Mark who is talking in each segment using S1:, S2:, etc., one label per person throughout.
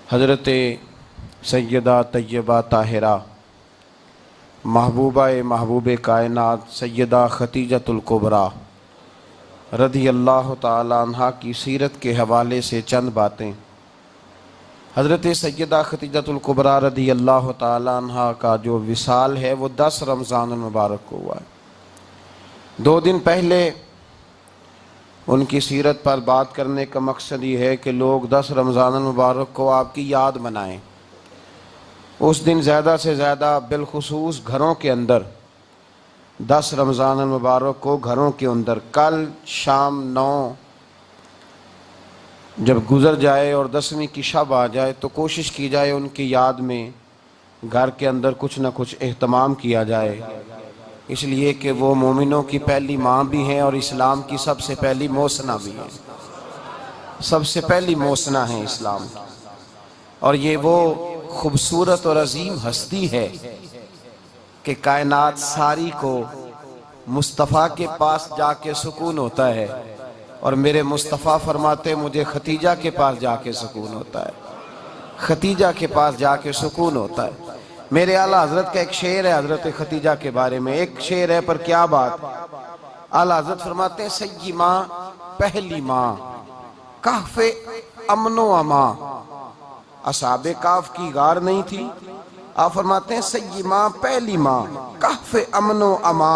S1: हज़रत सैयदा तय्यबा ताहिरा महबूबा महबूब कायनात सैयदा खतीजतुल कुबरा रज़ी अल्लाह ताला अन्हा की सीरत के हवाले से चंद बातें। हज़रत सैयदा खतीजतुल कुबरा रज़ी अल्लाह ताला अन्हा का जो विसाल है वो 10 रमज़ान मुबारक को हुआ है। 2 दिन पहले उनकी सीरत पर बात करने का मकसद ये है कि लोग 10 रमज़ान मुबारक को आपकी याद मनाएं। उस दिन ज़्यादा से ज़्यादा बिलखुसूस घरों के अंदर 10 रमज़ान मुबारक को घरों के अंदर कल शाम 9 जब गुज़र जाए और 10वीं की शब आ जाए तो कोशिश की जाए उनकी याद में घर के अंदर कुछ न कुछ एहतमाम किया जाए, इसलिए कि वो मोमिनों की पहली माँ भी हैं और इस्लाम की सबसे पहली मोसना भी हैं। सबसे पहली मोसना है इस्लाम की, और ये वो खूबसूरत और अजीम हस्ती है कि कायनात सारी को मुस्तफ़ा के पास जाके सुकून होता है, और मेरे मुस्तफ़ा फरमाते मुझे खतीजा के पास जाके सुकून होता है। खतीजा के पास जाके सुकून होता है। मेरे आला हजरत का एक शेर है हजरत खतीजा के बारे में, एक शेर है पर क्या बात। आला हजरत फरमाते हैं सय्यी माँ पहली माँ कहफ़े अमनो अमा। असहाबे काफ की गार नहीं थी, आप फरमाते हैं सय्यी माँ पहली माँ कहफ़े अमनो अमा।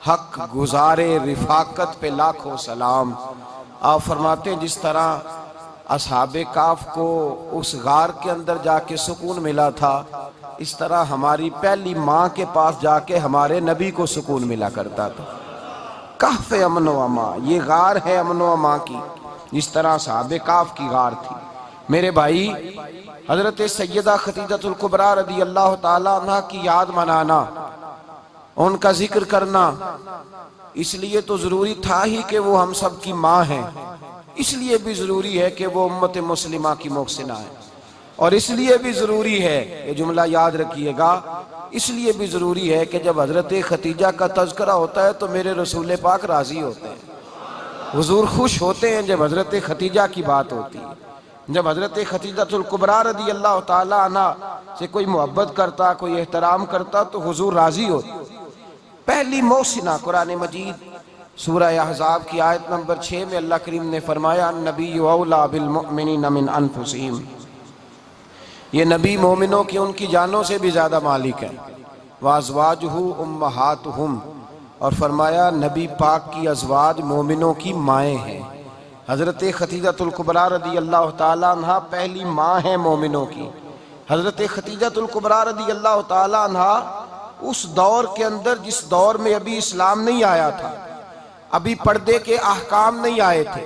S1: हक गुजारे रिफाकत पे लाखों सलाम। आप फरमाते हैं जिस तरह असहाबे काफ को उस गार के अंदर जाके सुकून मिला था, इस तरह हमारी पहली माँ के पास जाके हमारे नबी को सुकून मिला करता था। कहफ़े अमनो अमा, ये गार है अमनो अमा की, जिस तरह असहाबे काफ की गार थी। मेरे भाई, हजरत सैयदा खतीजतुल कुबरा रज़ी अल्लाह ताला अन्हा की याद मनाना, उनका जिक्र करना, इसलिए तो जरूरी था ही कि वो हम सब की माँ हैं, इसलिए भी जरूरी है कि वो उम्मत मुस्लिमा की मोहसिना है, और इसलिए भी जरूरी है, ये जुमला याद रखिएगा, इसलिए भी जरूरी है कि जब हजरत खतीजा का तज़किरा होता है तो मेरे रसूल पाक राजी होते हैं, हुजूर खुश होते हैं जब हजरत खतीजा की बात होती है। जब हजरत खतीजतुल कुबरा रज़ी अल्लाह ताला अन्हा से कोई मोहब्बत करता, कोई एहतराम करता तो हुजूर राजी होते। पहली मोहसिना कुरान मजीद सूरह अहज़ाब की आयत नंबर 6 में अल्लाह करीम ने फरमाया नबी औला बिल मुमिनीन मिन अनफुसिहिम, ये नबी मोमिनों की उनकी जानों से भी ज्यादा मालिक है। वाज़वाजुहु उम्महातुहुम, और फरमाया नबी पाक की अज़वाज मोमिनों की माएँ हैं। हज़रत खतीजतुल कुबरा रज़ी अल्लाह ताला अन्हा पहली माँ है मोमिनों की। हज़रत खतीजतुल कुबरा रज़ी अल्लाह ताला अन्हा उस दौर के अंदर जिस दौर में अभी इस्लाम नहीं आया था, अभी पर्दे के अहकाम नहीं आए थे,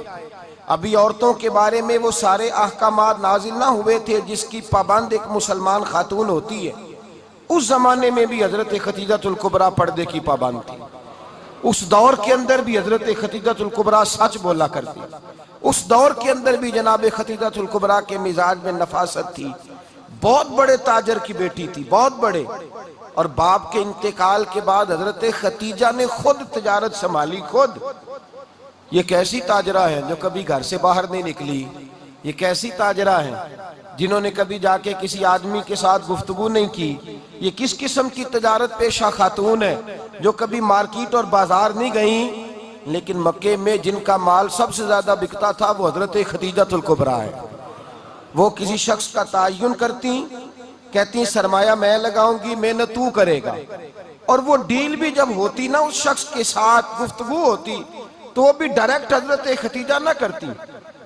S1: अभी औरतों के बारे में वो सारे अहकामात नाजिल ना हुए थे जिसकी पाबंद एक मुसलमान खातून होती है। उस जमाने में भी हजरत खतीजतुल कुबरा पर्दे की पाबंद थी। उस दौर के अंदर भी हजरत खतीजतुल कुबरा सच बोला करती। उस दौर के अंदर भी जनाब खतीजतुल कुबरा के मिजाज में नफासत थी। बहुत बड़े ताजर की बेटी थी, बहुत बड़े, और बाप के इंतकाल के बाद हजरत खतीजा ने खुद तिजारत संभाली, खुद। ये कैसी ताजरा है जो कभी घर से बाहर नहीं निकली, ये कैसी ताजरा है जिन्होंने कभी जाके किसी आदमी के साथ गुफ्तगू नहीं की, ये किस किस्म की तिजारत पेशा खातून है जो कभी मार्केट और बाजार नहीं गई, लेकिन मक्के में जिनका माल सबसे ज्यादा बिकता था वो हजरत खतीजतुल कुबरा है। वो किसी शख्स का तायुन करती, कहती सरमाया मैं लगाऊंगी, मेहनत तू करेगा, और वो डील भी जब होती ना उस शख्स के साथ गुफ्तगू होती तो वो भी डायरेक्ट हजरत खतीजा ना करती,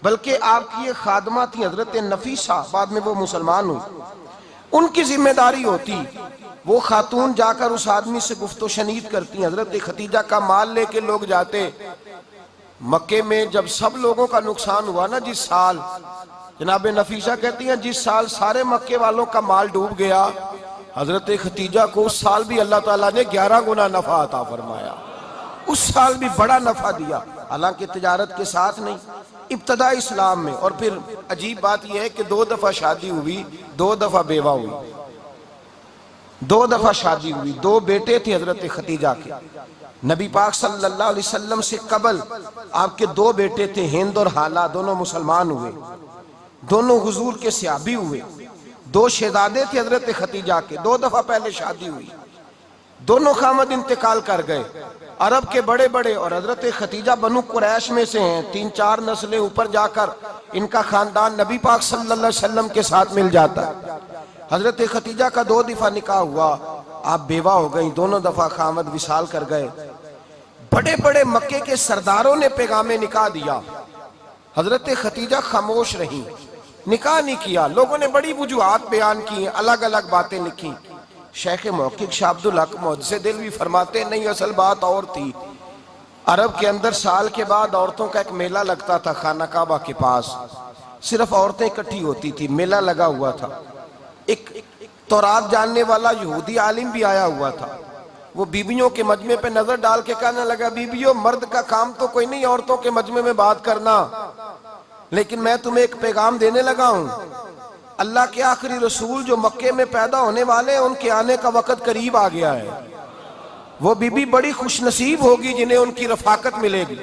S1: बल्कि आपकी ये खादमा थी हजरत नफीसा, बाद में वो मुसलमान हुई, उनकी जिम्मेदारी होती। वो खातून जाकर उस आदमी से गुफ्तो शनीद करती। हजरत खतीजा का माल लेके लोग जाते मक्के में। जब सब लोगों का नुकसान हुआ ना जिस साल, जनाब नफीसा कहती हैं जिस साल सारे मक्के वालों का माल डूब गया, हजरत खतीजा को उस साल भी अल्लाह ताला ने 11 गुना नफा अता फरमाया, उस साल भी बड़ा नफा दिया, हालांकि तिजारत के साथ नहीं, इब्तदा इस्लाम में। और फिर अजीब बात यह है कि 2 दफा शादी हुई, 2 दफा बेवा हुई, 2 दफा शादी हुई। 2 बेटे थे हजरत खतीजा के। नबी पाक सल्लल्लाहु अलैहि वसल्लम से कबल आपके 2 बेटे थे, हिंद और हाला, दोनों मुसलमान हुए। दोनों हुजूर के सहाबी हुए। दो शहजादे थे हजरत खतीजा के, 2 दफा पहले शादी हुई। दोनों खामद इंतकाल कर गए, अरब के बड़े बड़े। और हजरत खतीजा बनु कुरैश में से हैं, 3-4 नस्लें ऊपर जाकर इनका खानदान नबी पाक सल्लल्लाहु अलैहि वसल्लम के साथ मिल जाता है। हजरत खतीजा का 2 दफा निकाह हुआ, आप बेवा हो गई, दोनों दफा खामद विसाल कर गए। बड़े बड़े मक्के के सरदारों ने पैगामे निकाह दिया, हजरत खतीजा खामोश रही, निकाह नहीं किया। लोगों ने बड़ी वजूहात बयान की, अलग अलग बातें लिखी। शेख मौकिक शाह अब्दुल हक मुहद्दिस दिल्वी फरमाते नहीं, असल बात और थी। अरब के अंदर साल के बाद औरतों का एक मेला लगता था खाना काबा के पास, सिर्फ औरतें इकट्ठी होती थी, मेला लगा हुआ था। एक तौरात जानने वाला यहूदी आलिम भी आया हुआ था। वो बीबियों के मजमे पे नजर डाल के कहने लगा, बीबियों मर्द का काम तो कोई नहीं औरतों के मजमे में बात करना, लेकिन मैं तुम्हें एक पैगाम देने लगा हूं। अल्लाह के आखिरी रसूल जो मक्के में पैदा होने वाले हैं, उनके आने का वक्त करीब आ गया है। वो बीबी बड़ी खुशनसीब होगी जिन्हें उनकी रफाकत मिलेगी।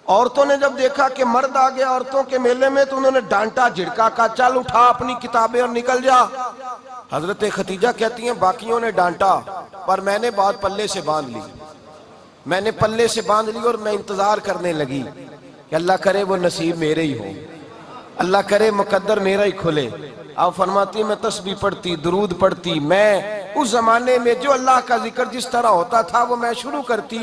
S1: औरतों ने जब देखा कि मर्द आ गया औरतों के मेले में, तो उन्होंने डांटा, झिड़का, का चल उठा अपनी किताबें और निकल जा। हजरत खतीजा कहती हैं बाकियों ने डांटा, पर मैंने बात पल्ले से बांध ली। मैंने पल्ले से बांध ली और मैं इंतजार करने लगी कि अल्लाह करे वो नसीब मेरे ही हो, अल्लाह करे मुकद्दर मेरा ही खुले। आप फरमाती मैं तस्बीह पढ़ती, दुरूद पढ़ती, मैं उस जमाने में जो अल्लाह का जिक्र जिस तरह होता था वो मैं शुरू करती,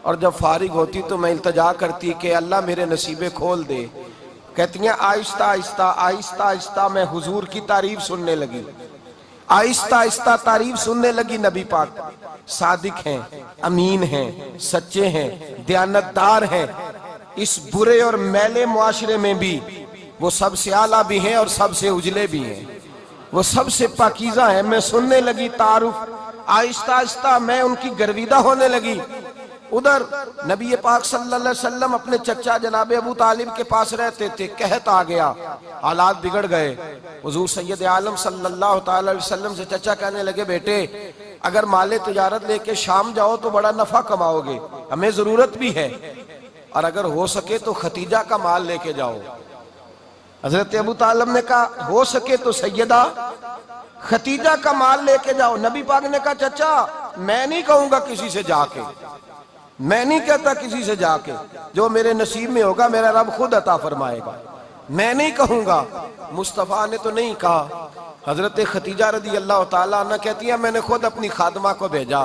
S1: और जब फारिग होती तो मैं इल्तजा करती कि अल्लाह मेरे नसीबे खोल दे। कहती हैं आहिस्ता आहिस्ता आहिस्ता आहिस्ता मैं हुजूर की तारीफ सुनने लगी, आहिस्ता आहिस्ता तारीफ सुनने लगी। नबी पाक सादिक हैं, अमीन हैं, सच्चे हैं, दयानतदार हैं। इस बुरे और मैले मुआशरे में भी वो सबसे आला भी हैं और सबसे उजले भी हैं, वो सबसे पाकीज़ा है। मैं सुनने लगी तारुफ, आहिस्ता आहिस्ता मैं उनकी गर्विदा होने लगी। उधर नबी पाक सल्लल्लाहु अलैहि वसल्लम अपने चचा जनाब अबू तालिब के पास रहते थे, कहत आ गया, हालात बिगड़ गए। हुजूर सैयद आलम सल्लल्लाहु अलैहि वसल्लम से चचा कहने लगे, बेटे अगर माले तिजारत लेके शाम जाओ तो बड़ा नफा कमाओगे, हमें जरूरत भी है, और अगर हो सके तो खतीजा का माल लेके जाओ। हजरत अबू तालिब ने कहा हो सके तो सैयदा खतीजा का माल लेके जाओ। नबी पाक ने कहा चचा मैं नहीं कहूंगा किसी से जाके, मैं नहीं कहता किसी से जाके, जो मेरे नसीब में होगा मेरा रब खुद अता फरमाएगा, मैं नहीं कहूंगा। मुस्तफा ने तो नहीं कहा। हजरत खतीजा रदी अल्लाह ताला अन्हा कहती है मैंने खुद अपनी खादमा को भेजा,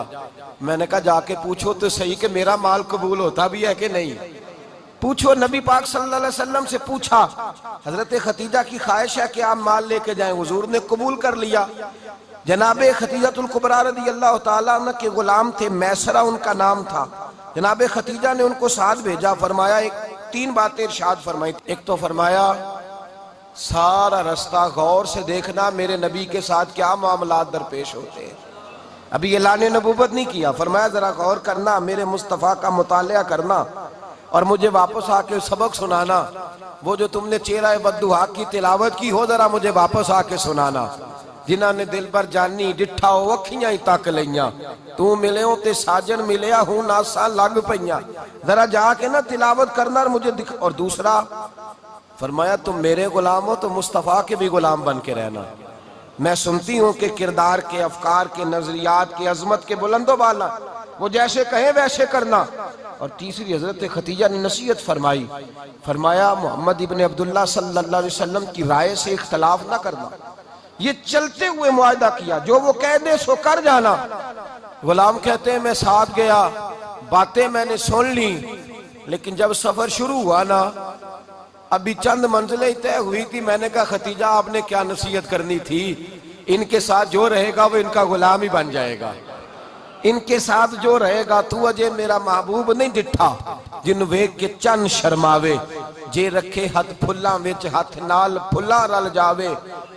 S1: मैंने कहा जाके पूछो तो सही कि मेरा माल कबूल होता भी है कि नहीं, पूछो। नबी पाक सल्लल्लाहु अलैहि वसल्लम से पूछा। हजरत खतीजा की ख्वाहिश है कि आप माल लेके जाएं, हुजूर ने कबूल कर लिया। जनाबे खतीजतुल कुबरा रदी अल्लाह ताला अन्हा के गुलाम थे, मैसरा उनका नाम था। जनाब खतीजा ने उनको साथ भेजा, फरमाया एक 3 बातें इरशाद फरमाई। एक तो फरमाया सारा रास्ता गौर से देखना मेरे नबी के साथ क्या मामलात दरपेश होते हैं। अभी ऐलान नबूवत नहीं किया, फरमाया जरा गौर करना, मेरे मुस्तफ़ा का मुतालिया करना और मुझे वापस आके सबक सुनाना। वो जो तुमने चेहरा बद्दुआ की तिलावत की हो जरा मुझे वापस आके सुनाना। जिन्होंने दिल पर जानी डिठा हो अखियां ही तक लिया, तू मिले हो ते साजन मिलिया हूं नासा लग पईया, जरा जाके ना तिलावत करना और मुझे दिख। और दूसरा फरमाया तुम मेरे गुलाम हो तो मुस्तफ़ा के भी गुलाम बन के रहना। मैं सुनती हूँ कि किरदार के, अफकार के, नजरियात के, अजमत के बुलंदो बाला, वो जैसे कहे वैसे करना। और तीसरी हजरत खतीजा ने नसीहत फरमाई, फरमाया मोहम्मद इब्न अब्दुल्ला सल्लल्लाहु अलैहि वसल्लम की राय से इख्तलाफ ना करना। ये चलते हुए मुआहदा किया, जो वो कह दे सो कर जाना। गुलाम कहते हैं मैं साथ गया, बातें मैंने सुन ली, लेकिन जब सफर शुरू हुआ ना, अभी चंद मंजिलें तय हुई थी, मैंने कहा खतीजा आपने क्या नसीहत करनी थी, इनके साथ जो रहेगा वो इनका गुलाम ही बन जाएगा, इनके साथ जो रहेगा। तू अजय मेरा महबूब नहीं डिठा जिन वेख के चन शर्मावे, जे रखे हथ फुल्लां विच हथ नाल फुल्ला रल जावे,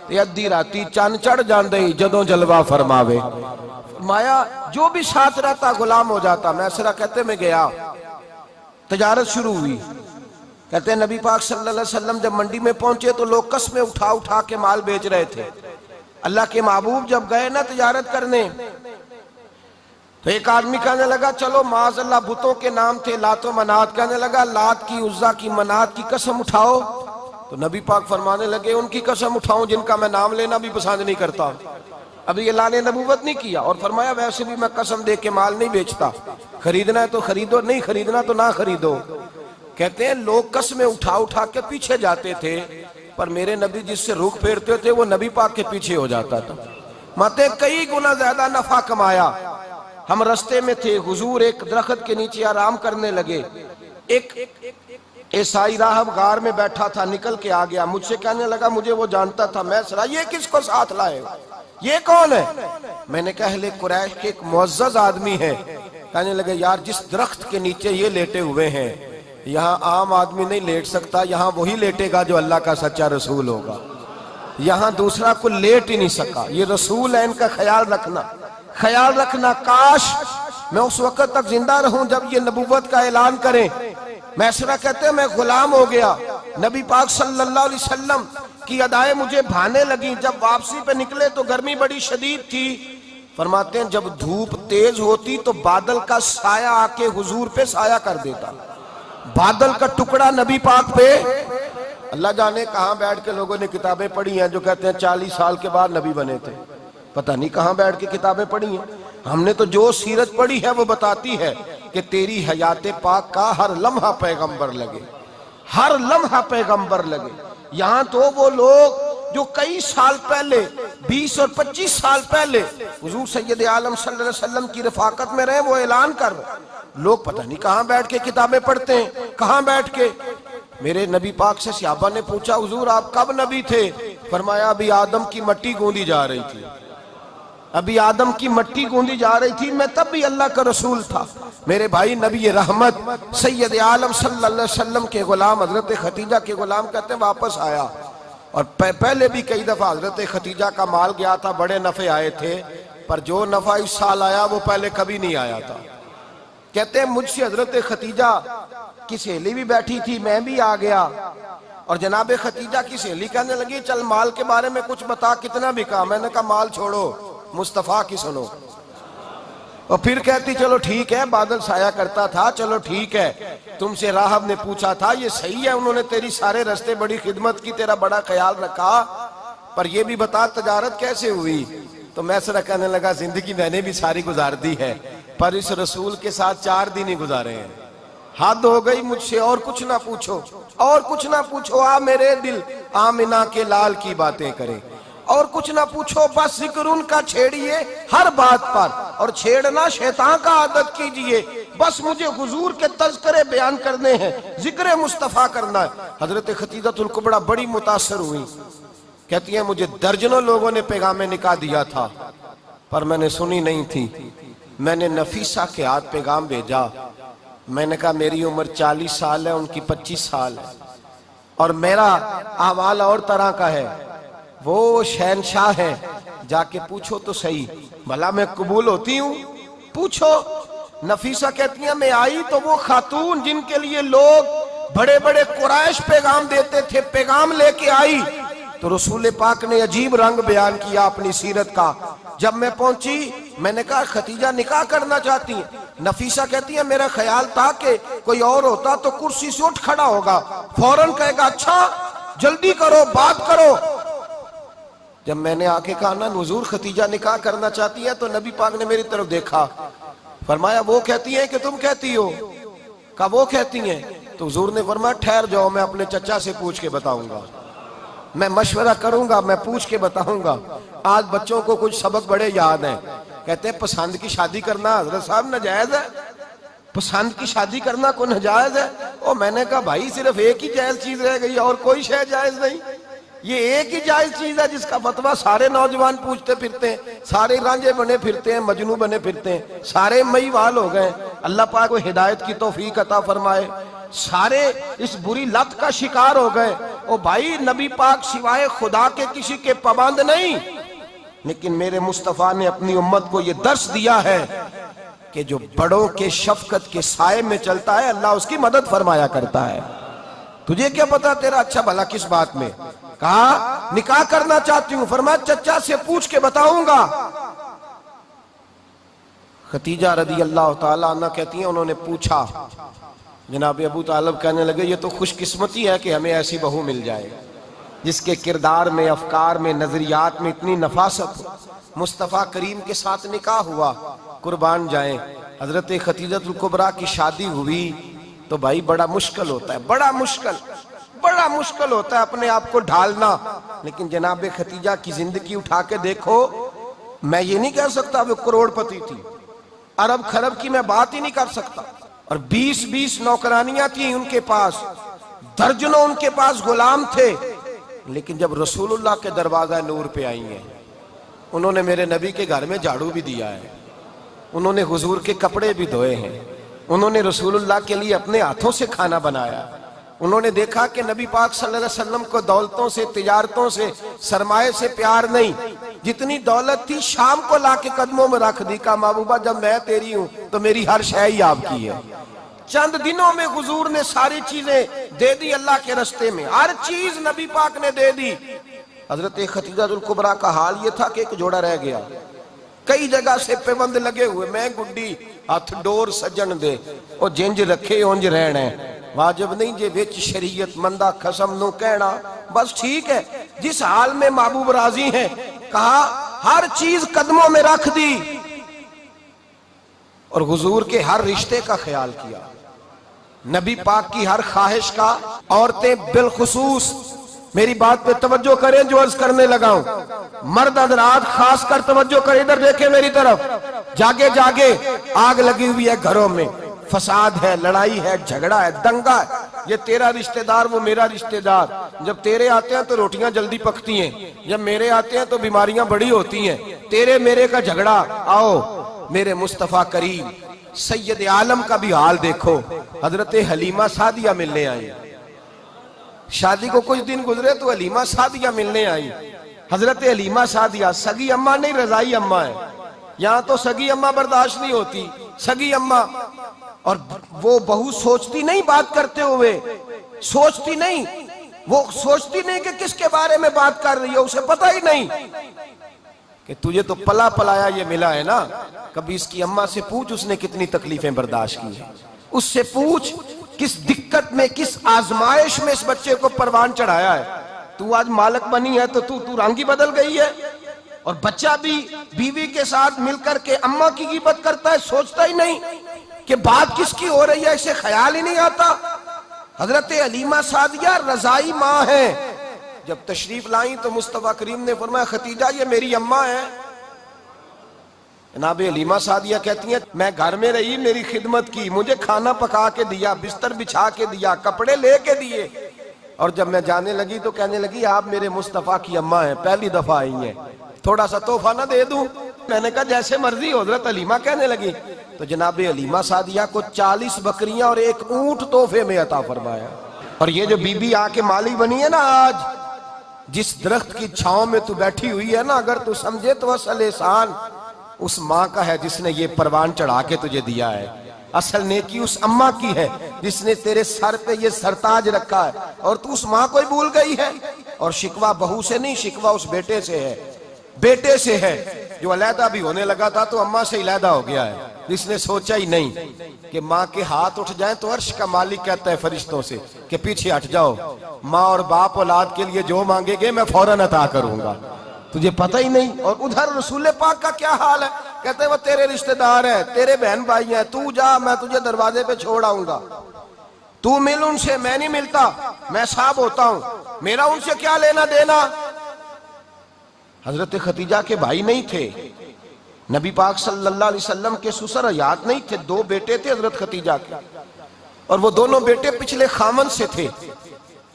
S1: ते अद्धी राती चन चढ़ जांदे जदों जलवा फरमावे। माया जो भी साथ रहता गुलाम हो जाता। मैसरा कहते मैं गया, तजारत शुरू हुई। कहते नबी पाक सल्लल्लाहु अलैहि वसल्लम जब मंडी में पहुंचे तो लोग कस्में उठा उठा के माल बेच रहे थे। अल्लाह के महबूब जब गए ना तजारत करने, तो एक आदमी कहने लगा चलो माज़अल्लाह बुतों के नाम थे लातो मनात, कहने लगा लात की, उज़्ज़ा की, मनात की कसम उठाओ। तो नबी पाक फरमाने लगे उनकी कसम उठाऊं जिनका मैं नाम लेना भी पसंद नहीं करता। अभी अल्लाह ने नबूवत नहीं किया। और फरमाया वैसे भी मैं कसम दे के माल नहीं बेचता, खरीदना है तो खरीदो, नहीं खरीदना तो ना खरीदो। कहते हैं लोग कसमें उठा उठा के पीछे जाते थे, पर मेरे नबी जिससे रुख फेरते थे वो नबी पाक के पीछे हो जाता था। माते कई गुना ज्यादा नफा कमाया। हम रास्ते में थे, हुजूर एक दरख्त के नीचे आराम करने लगे। एक ईसाई राहब गार में बैठा था, निकल के आ गया, मुझसे कहने लगा मुझे वो जानता था। मैं सरा ये किसको साथ लाए, ये कौन है? मैंने कहा अहले कुरैश के एक मुअज़्ज़ज़ आदमी है। कहने लगे यार जिस दरख्त के नीचे ये लेटे हुए हैं, यहाँ आम आदमी नहीं लेट सकता, यहाँ वही लेटेगा जो अल्लाह का सच्चा रसूल होगा। यहाँ दूसरा को लेट ही नहीं सका। ये रसूल है, इनका ख्याल रखना, ख्याल रखना। काश मैं उस वक्त तक जिंदा रहूं जब ये नबूवत का ऐलान करें। मैसरा कहते हैं मैं गुलाम हो गया। नबी पाक सल्लल्लाहु अलैहि वसल्लम की अदाएं मुझे भाने लगी। जब वापसी पे निकले तो गर्मी बड़ी शदीद थी। फरमाते हैं जब धूप तेज होती तो बादल का साया आके हुजूर पे साया कर देता। बादल का टुकड़ा नबी पाक पे। अल्लाह जाने कहां बैठ के लोगों ने किताबें पढ़ी हैं जो कहते हैं 40 साल के बाद नबी बने थे। पता नहीं कहां बैठ के किताबें पढ़ी हैं। हमने तो जो सीरत पढ़ी है वो बताती है कि तेरी हयात पाक का हर लम्हा पैगंबर लगे, हर लम्हा पैगंबर लगे। यहाँ तो वो लोग जो कई साल पहले 20 और 25 साल पहले हुजूर सैयद आलम सल्लल्लाहु अलैहि वसल्लम की रफाकत में रहे, वो ऐलान कर रहे। लोग पता नहीं कहां बैठ के किताबें पढ़ते हैं, कहां बैठ के। मेरे नबी पाक से सहाबा ने पूछा हुजूर आप कब नबी थे? फरमाया अभी आदम की मट्टी गूंदी जा रही थी, अभी आदम की मट्टी गूंदी जा रही थी, मैं तब भी अल्लाह का रसूल था। मेरे भाई नबी रहमत सैयद आलम सल्लल्लाहु अलैहि वसल्लम के गुलाम हजरत खतीजा के गुलाम कहते हैं वापस आया। और पहले भी कई दफा हजरत खतीजा का माल गया था, बड़े नफे आए थे, पर जो नफा इस साल आया वो पहले कभी नहीं आया था। कहते हैं मुझसे हजरत खतीजा की सहेली भी बैठी थी, मैं भी आ गया। और जनाब खतीजा की सहेली कहने लगी चल माल के बारे में कुछ बता, कितना बिका? मैंने कहा माल छोड़ो, मुस्तफा की सुनो। और फिर कहती चलो ठीक है, बादल साया करता था, चलो ठीक है। तुमसे राहब ने पूछा था, ये सही है, उन्होंने तेरी सारे रास्ते बड़ी खिदमत की, तेरा बड़ा ख्याल रखा, पर ये भी बता तजारत कैसे हुई? तो मैं सरा कहने लगा जिंदगी मैंने भी सारी गुजार दी है, पर इस रसूल के साथ 4 दिन ही गुजारे हैं। हद हो गई मुझसे, और कुछ ना पूछो, और कुछ ना पूछो। आ मेरे दिल आमिना के लाल की बातें करे, और कुछ ना पूछो, बस जिक्र उनका छेड़िए हर बात पर, और छेड़ना शैतान का आदत कीजिए। बस मुझे हुजूर के तज़किरे बयान करने हैं, जिक्र मुस्तफा करना है। हजरत खतीजतुल कुबरा बड़ी मुतासर हुई। कहती है मुझे दर्जनों लोगों ने पैगाम निकाह दिया था, पर मैंने सुनी नहीं थी। मैंने नफीसा के हाथ पैगाम भेजा। मैंने कहा मेरी उम्र 40 साल है, उनकी 25 साल है, और मेरा अहवाल और तरह का है। वो शहनशाह है, जाके पूछो तो सही, भला मैं कबूल होती हूँ? पूछो। नफीसा कहती है मैं आई तो वो खातून जिनके लिए लोग बड़े बड़े कुरैश पैगाम देते थे, पैगाम लेके आई। तो रसूल पाक ने अजीब रंग बयान किया अपनी सीरत का। जब मैं पहुंची मैंने कहा खतीजा निकाह करना चाहती है। नफीसा कहती है मेरा ख्याल था कि कोई और होता तो कुर्सी से उठ खड़ा होगा, फौरन कहेगा अच्छा जल्दी करो, बात करो। जब मैंने आके कहा ना हुजूर खतीजा निकाह करना चाहती है, तो नबी पाक ने मेरी तरफ देखा, फरमाया वो कहती है कि तुम कहती हो? कहा वो कहती है। तो हुजूर ने फरमाया ठहर जाओ, मैं अपने चचा से पूछ के बताऊंगा, मैं मशवरा करूंगा, मैं पूछ के बताऊंगा। आज बच्चों को कुछ सबक बड़े याद हैं। कहते हैं पसंद की शादी करना हजरत साहब नाजायज है, पसंद की शादी करना कोई नाजायज है? और मैंने कहा भाई सिर्फ एक ही जायज चीज रह गई, और कोई शय जायज नहीं। ये एक ही जायज चीज है जिसका फतवा सारे नौजवान पूछते फिरते हैं, सारे रांझे बने फिरते हैं, मजनू बने फिरते हैं, सारे मईवाल हो गए। अल्लाह पाक को हिदायत की तौफीक अता फरमाए। सारे इस बुरी लत का शिकार हो गए। ओ भाई नबी पाक सिवाय खुदा के किसी के पाबंद नहीं, लेकिन मेरे मुस्तफा ने अपनी उम्मत को यह दर्श दिया है कि जो बड़ों के शफकत के साए में चलता है अल्लाह उसकी मदद फरमाया करता है। तुझे क्या पता तेरा अच्छा भला किस बात में? कहा निकाह करना चाहती हूं, फरमाया चचा से पूछ के बताऊंगा। खतीजा रदी अल्लाह ताला अन्हा कहती हैं उन्होंने पूछा, जनाब अबू तालिब कहने लगे ये तो खुशकिस्मती है कि हमें ऐसी बहू मिल जाए जिसके किरदार में, अफकार में, नजरियात में इतनी नफासत हो। मुस्तफ़ा करीम के साथ निकाह हुआ, कुर्बान जाए। हजरत खतीजतुल कुबरा की शादी हुई तो भाई बड़ा मुश्किल होता है, बड़ा मुश्किल होता है अपने आप को ढालना। लेकिन जनाब खतीजा की जिंदगी उठा के देखो, मैं ये नहीं कह सकता वो करोड़पति थी, अरब खरब की मैं बात ही नहीं कर सकता। और 20-20 नौकरानियां थी उनके पास, दर्जनों उनके पास गुलाम थे। लेकिन जब रसूलुल्लाह के दरवाजा नूर पे आई हैं, उन्होंने मेरे नबी के घर में झाड़ू भी दिया है, उन्होंने हुजूर के कपड़े भी धोए हैं, उन्होंने रसूलुल्लाह के लिए अपने हाथों से खाना बनाया। उन्होंने देखा कि नबी पाक सल्लल्लाहु अलैहि वसल्लम को दौलतों से, तिजारतों से, सरमाए से प्यार नहीं, जितनी दौलत थी शाम को लाके कदमों में रख दी। कहा महबूबा जब मैं तेरी हूं तो मेरी हर शय ही आपकी है। चंद दिनों में हुजूर ने सारी चीजें दे दी अल्लाह के रास्ते में, हर चीज नबी पाक ने दे दी। हजरत खतीजतुल कुबरा का हाल ये था कि एक जोड़ा रह गया, कई जगह से पेबंद लगे हुए, मैं गुड्डी हथ डोर सजन दे और जिंज रखे उंज रहना वाजिब नहीं जे विच शरीयत मंदा खसम नु कहना बस ठीक है। जिस हाल में महबूब राजी है, कहा हर चीज कदमों में रख दी और हुजूर के हर रिश्ते का ख्याल किया, नबी पाक की हर ख्वाहिश का। औरतें बिलखुसूस मेरी बात पे तवज्जो करें जो अर्ज करने लगा हूं, मर्द हजरात खास कर तवज्जो करें, इधर देखे मेरी तरफ। जागे जागे आग लगी हुई है घरों में, फसाद है, लड़ाई है, झगड़ा है, दंगा है। ये तेरा रिश्तेदार वो मेरा रिश्तेदार, जब तेरे आते हैं तो रोटियां जल्दी पकती हैं, जब मेरे आते हैं तो बीमारियां बड़ी होती हैं। तेरे मेरे का झगड़ा। आओ मेरे मुस्तफा करीम सैयद आलम का भी हाल देखो। हजरत हलीमा सादिया मिलने आई, शादी को कुछ दिन गुजरे तो हलीमा सादिया मिलने आई। हजरत हलीमा सादिया सगी अम्मा नहीं, रजाई अम्मा है। यहां तो सगी अम्मा बर्दाश्त नहीं होती, सगी अम्मा। और वो बहू सोचती नहीं बात करते हुए, सोचती नहीं, वो सोचती नहीं कि किसके बारे में बात कर रही है, उसे पता ही नहीं कि तुझे तो पला पलाया ये मिला है ना। कभी इसकी अम्मा से पूछ उसने कितनी तकलीफें बर्दाश्त की है, उससे पूछ किस दिक्कत में, किस आजमाइश में इस बच्चे को परवान चढ़ाया है। तू आज मालक बनी है तो तू रंग ही बदल गई है। और बच्चा भी बीवी के साथ मिलकर के अम्मा की गिबत करता है, सोचता ही नहीं कि बात किसकी हो रही है, इसे ख्याल ही नहीं आता। हजरत हलीमा सादिया रजाई माँ है। जब तशरीफ लाई तो मुस्तफा करीम ने फरमाया खतीजा ये मेरी अम्मा है। जनाब हलीमा सादिया कहती हैं मैं घर में रही, मेरी खिदमत की, मुझे खाना पका के दिया, बिस्तर बिछा के दिया, कपड़े लेके दिए। और जब मैं जाने लगी तो कहने लगी आप मेरे मुस्तफा की अम्मा हैं, पहली दफा आई हैं, थोड़ा सा तोहफा ना दे दूं। मैंने कहा जैसे मर्जी हो। हजरत हलीमा कहने लगी तो जनाब हलीमा सादिया को 40 बकरियां और एक ऊंट तोहफे में अता फरमाया। और ये जो बीबी आके माली बनी है ना, आज जिस दरख्त की छांव में तू बैठी हुई है ना, अगर तू समझे तो असल एहसान उस माँ का है जिसने ये परवान चढ़ा के तुझे दिया है। असल नेकी उस अम्मा की है जिसने तेरे सर पे ये सरताज रखा है, और तू उस माँ को ही भूल गई है। और शिकवा बहू से नहीं, शिकवा उस बेटे से है, बेटे से है जो अलहदा भी होने लगा था तो अम्मा से अलहदा हो गया है, जिसने सोचा ही नहीं कि माँ के हाथ उठ जाए तो अर्श का मालिक कहता है फरिश्तों से कि पीछे हट जाओ, माँ और बाप औलाद के लिए जो मांगेंगे मैं फौरन अता करूंगा, तुझे पता ही नहीं। और उधर रसूल पाक का क्या हाल है, कहते हैं वो तेरे रिश्तेदार है, तेरे बहन भाई हैं, तू जा मैं तुझे दरवाजे पे छोड़ आऊंगा, तू मिल उनसे, मैं नहीं मिलता, मैं साहब होता हूं, मेरा उनसे क्या लेना देना। हजरत खतीजा के भाई नहीं थे, नबी पाक सल्लल्लाहु अलैहि वसल्लम के ससुर हयात नहीं थे, 2 बेटे थे हजरत खतीजा के, और वो दोनों बेटे पिछले खामन से थे।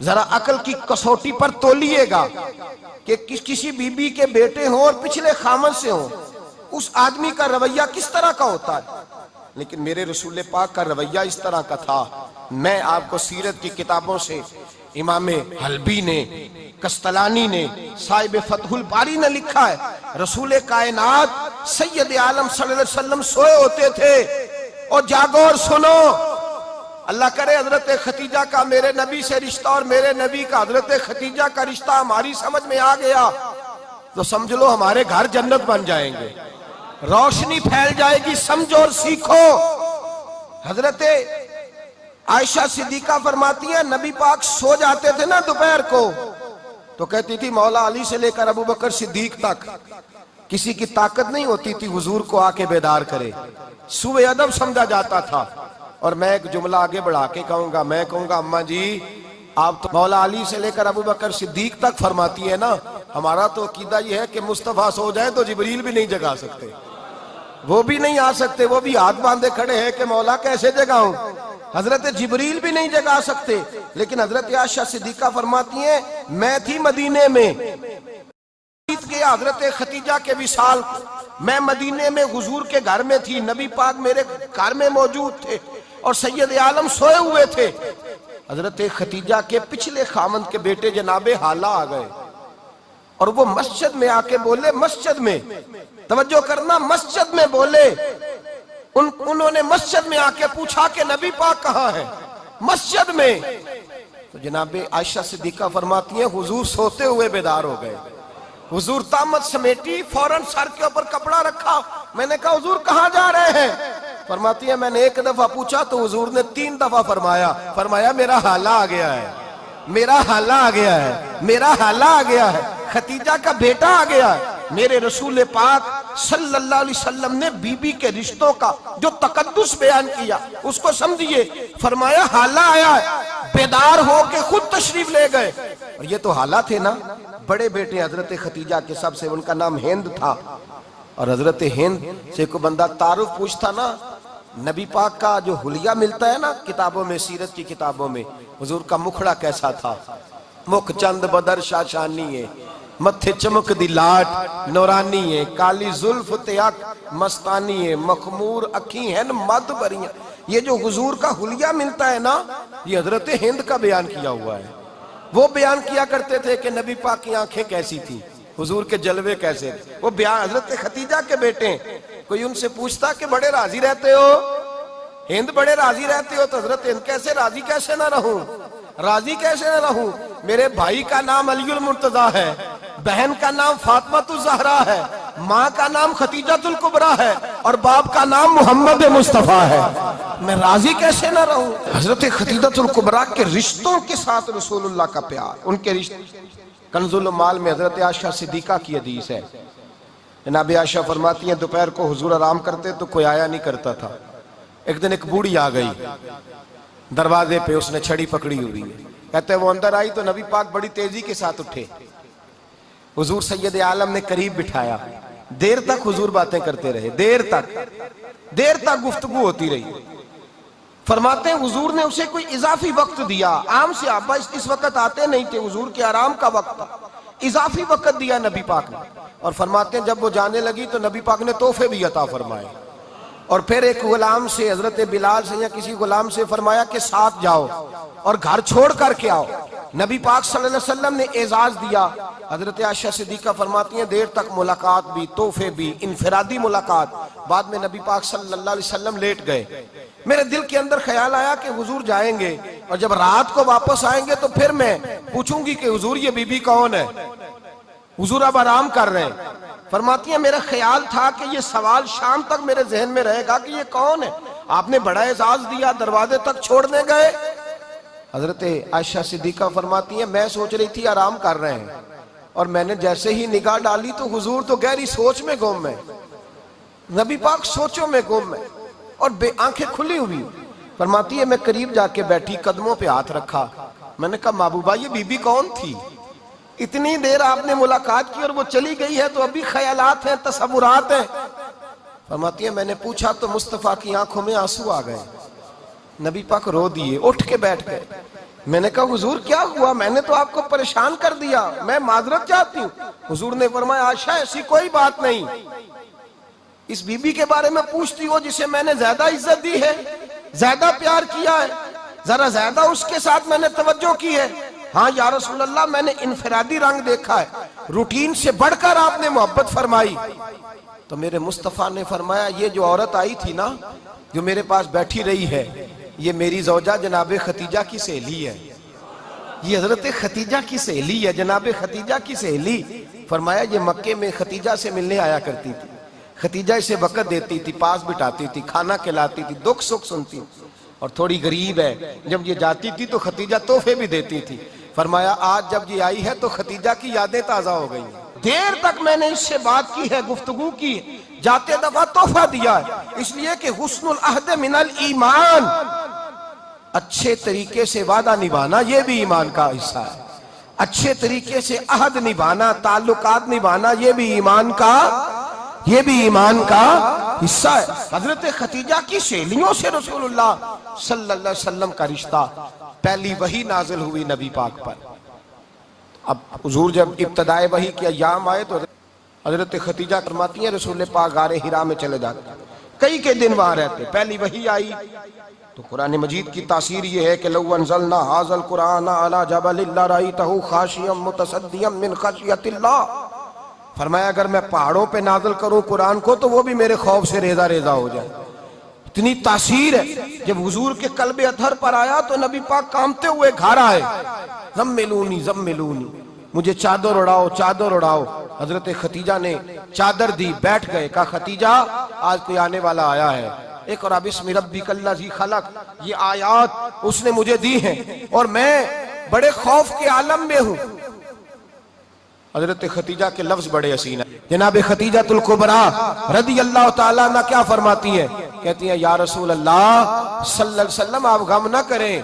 S1: जरा अकल की कसौटी पर तोलिएगा कि किसी बीबी के बेटे हों और पिछले खामन से हों, उस आदमी का रवैया किस तरह का होता है। लेकिन मेरे रसूल पाक का रवैया इस तरह का था। मैं आपको सीरत की किताबों से, इमाम हल्बी ने, कस्तलानी ने, साहिब फतहुल बारी ने लिखा है, रसूल कायनात सैयद आलम सल्लल्लाहु अलैहि वसल्लम सोए होते थे और जागो और सुनो, अल्लाह करे हजरत खतीजा का मेरे नबी से रिश्ता और मेरे नबी का हजरत खतीजा का रिश्ता हमारी समझ में आ गया तो समझ लो हमारे घर जन्नत बन जाएंगे, रोशनी फैल जाएगी। समझो और सीखो। हजरत आयशा सिद्दीका फरमाती है नबी पाक सो जाते थे ना दोपहर को तो कहती थी मौला अली से लेकर अबू बकर सिद्दीक तक किसी की ताकत नहीं होती थी हुजूर को आके बेदार करे। सुबह अदब समझा जाता था। और मैं एक जुमला आगे बढ़ा के कहूंगा, मैं कहूंगा अम्मा जी आप तो मौला अली से लेकर अबू बकर सिद्दीक तक फरमाती है ना, हमारा तो अकीदा यह है कि मुस्तफा सो जाए तो जिब्रील भी नहीं जगा सकते, वो भी नहीं आ सकते, वो भी हाथ बांधे खड़े हैं कि मौला कैसे जगाऊं। हजरत जिब्रील भी नहीं जगा सकते। लेकिन हजरत आयशा सिद्दीका फरमाती है मैं थी मदीने में गया हजरत खतीजा के विसाल, मैं मदीने में हुजूर के घर में थी, नबी पाक मेरे घर में मौजूद थे और सैयद आलम सोए हुए थे। हजरत खतीजा के पिछले खामंद के बेटे जनाबे हाला आ गए और वो मस्जिद में आके बोले, मस्जिद में तवज्जो करना, मस्जिद में बोले, उन्होंने मस्जिद में आके पूछा कि नबी पाक कहाँ है, मस्जिद में। तो जनाबे आयशा सिद्दीका फरमाती हैं हुजूर सोते हुए बेदार हो गए। हुजूर तामत समेटी, फौरन सर के ऊपर कपड़ा रखा। मैंने कहा हुजूर कहाँ जा रहे हैं? फरमाती है मैंने एक दफा पूछा तो हुजूर ने 3 दफा फरमाया मेरा हाला आ गया है, मेरा हाला आ गया है, मेरा हाला आ गया है, खतीजा का बेटा आ गया है। मेरे रसूल पाक सल्लल्लाहु अलैहि वसल्लम ने बीबी के रिश्तों का जो तकद्दुस बयान किया उसको समझिए। फरमाया हाला आया है, बेदार होके खुद तशरीफ ले गए। और ये तो हाला थे ना, बड़े बेटे हजरत खतीजा के, सबसे उनका नाम हिंद था। और हजरत हिंद से कोई बंदा तारुफ पूछता ना, नबी पाक का जो हुलिया मिलता है ना किताबों में, सीरत की किताबों में, हुजूर का मुखड़ा कैसा था, मुख चंद बदर शाशानी है, मत्थे चमक दी लाट नौरानी है, काली जुल्फ ते अख मस्तानी है, मखमूर अखी है मद भरियां। ये जो हुजूर का हुलिया मिलता है ना, ये हजरत हिंद का बयान किया हुआ है। वो बयान किया करते थे कि नबी पाक की आंखें कैसी थी, हुजूर के जलवे कैसे थे। वो बयान हजरत खतीजा के बेटे, कोई उनसे पूछता कि बड़े राजी रहते हो, हिंद बड़े राजी रहते हो, तो हजरत हिंद कैसे राजी कैसे ना रहूं, राजी कैसे ना रहूं। मेरे भाई का नाम अलीउल मुर्तजा है, बहन का नाम फातिमातुज ज़हरा है, माँ का नाम खतीजातुल कुबरा है और बाप का नाम मोहम्मद मुस्तफा है, मैं राजी कैसे ना रहूं। हजरत खतीजातुल कुबरा के रिश्तों के साथ रसूलुल्लाह का प्यार, उनके रिश्ते। कंजुल माल में हजरत आयशा सिद्दीका की हदीस है, जनाब आयशा फरमाती है दोपहर को हुजूर आराम करते तो कोई आया नहीं करता था। एक दिन एक बूढ़ी आ गई दरवाजे पे, उसने छड़ी पकड़ी हुई है। कहते वो अंदर आई तो नबी पाक बड़ी तेजी के साथ उठे, हुजूर सैयद आलम ने करीब बिठाया, देर तक हुजूर बातें करते रहे, देर तक गुफ्तगू होती रही। फरमाते हैं हुजूर ने उसे कोई इजाफी वक्त दिया, आम से आबा इस वक्त आते नहीं थे, हुजूर के आराम का वक्त था, इजाफी वक्त दिया नबी पाक ने। और फरमाते हैं जब वो जाने लगी तो नबी पाक ने तोहफे भी अता फरमाए। और फिर एक गुलाम से, हजरत बिलाल से या किसी गुलाम से फरमाया कि साथ जाओ और घर छोड़ करके आओ। नबी पाक सल्लल्लाहु अलैहि वसल्लम ने एजाज दिया। हजरत आयशा सिद्दीका फरमाती हैं देर तक मुलाकात भी, तोहफे भी, इनफरादी मुलाकात। बाद में नबी पाक सल्लल्लाहु अलैहि वसल्लम लेट गए। मेरे दिल के अंदर ख्याल आया कि हुजूर जाएंगे और जब रात को वापस आएंगे तो फिर मैं पूछूंगी कि हुजूर ये बीबी कौन है, हुजूर अब आराम कर रहे हैं। फरमाती है मेरा ख्याल था कि ये सवाल शाम तक मेरे जहन में रहेगा कि ये कौन है, आपने बड़ा एजाज दिया, दरवाजे तक छोड़ने गए। हजरत आयशा सिद्दीका फरमाती है मैं सोच रही थी आराम कर रहे हैं और मैंने जैसे ही निगाह डाली तो हुजूर तो गहरी सोच में गुम है, नबी पाक सोचों में गुम है और आंखें खुली हुई। फरमाती है मैं करीब जाके बैठी, कदमों पे हाथ रखा, मैंने कहा महबूबा ये बीबी कौन थी, इतनी देर आपने मुलाकात की और वो चली गई है तो अभी ख्यालात हैं, तसव्वुरात हैं। फरमाती है मैंने पूछा तो मुस्तफा की आंखों में आंसू आ गए, नबी पाक रो दिए, उठ के बैठ गए। मैंने कहा हुजूर क्या हुआ, मैंने तो आपको परेशान कर दिया, मैं माजरत चाहती हूँ। हुजूर ने फरमाया आयशा ऐसी कोई बात नहीं, इस बीबी के बारे में पूछती हो जिसे मैंने ज्यादा इज्जत दी है, ज्यादा प्यार किया है, जरा ज्यादा उसके साथ मैंने तवज्जो की है। हाँ या रसूल अल्लाह मैंने इनफरादी रंग देखा है, रूटीन से बढ़कर आपने मोहब्बत फरमाई। तो मेरे मुस्तफा ने फरमाया ये जो औरत आई थी ना, जो मेरे पास बैठी रही है, ये मेरी जौजा जनाब खतीजा की सहेली है, ये हजरत खतीजा की सहेली है, जनाब खतीजा की सहेली। फरमाया ये मक्के में खतीजा से मिलने आया करती थी, खतीजा इसे वक़्त देती थी, पास बिठाती थी, खाना खिलाती थी, दुख सुख सुनती। और थोड़ी गरीब है। जब ये जाती थी तो खतीजा तोहफे भी देती थी। फरमाया आज जब ये आई है तो खतीजा की यादें ताजा हो गई। देर तक मैंने इससे बात की है, गुफ्तगू की, जाते दफा तोहफा दिया है, इसलिए कि हुस्नुल अहद मिनल ईमान, अच्छे तरीके से वादा निभाना ये भी ईमान का हिस्सा है। अच्छे तरीके से अहद निभाना, ताल्लुकात निभाना ये भी ईमान का हिस्सा है। हजरत खतीजा की सहेलियों से रसूलुल्लाह सल्लल्लाहु अलैहि वसल्लम का रिश्ता, पहली वही नाजिल हुई नबी पाक पर। अब हुजूर जब इब्तदाए वही के अय्याम आए तो हजरत खतीजा फरमाती हैं रसूल पाक गारे हिरा में चले जाते, कई के दिन वहां रहते। पहली वही आई तो कुरान मजीद की तासीर ये है कि लौ अंज़लना हाज़ल कुरान अला जबलिन लरअयतहु खाशियम मुतसद्दियम मिन खशियतिल्लाह। फरमाया अगर मैं पहाड़ों पे नाज़िल करूं कुरान को तो वो भी मेरे खौफ से रेजा रेजा हो जाए। इतनी तासीर है। जब हुजूर के कल्बे अथर पर आया तो नबी पाक कांपते हुए घर आए, ज़म्मिलूनी ज़म्मिलूनी, मुझे चादर उड़ाओ चादर उड़ाओ। हजरत खतीजा ने चादर दी, बैठ गए। कहा खतीजा आज कोई आने वाला आया है। एक और बिस्मि रब्बिकल्लज़ी खलक, ये आयात उसने मुझे दी हैं और मैं बड़े खौफ के आलम में हूं। हजरत खतीजा के लफ्ज बड़े हसीन है। जनाब खतीजातुल कुबरा रदियल्लाहु ताला अन्हा क्या फरमाती है, कहती है या रसूल अल्लाह सल्लल्लाहु अलैहि वसल्लम आप गम ना करें,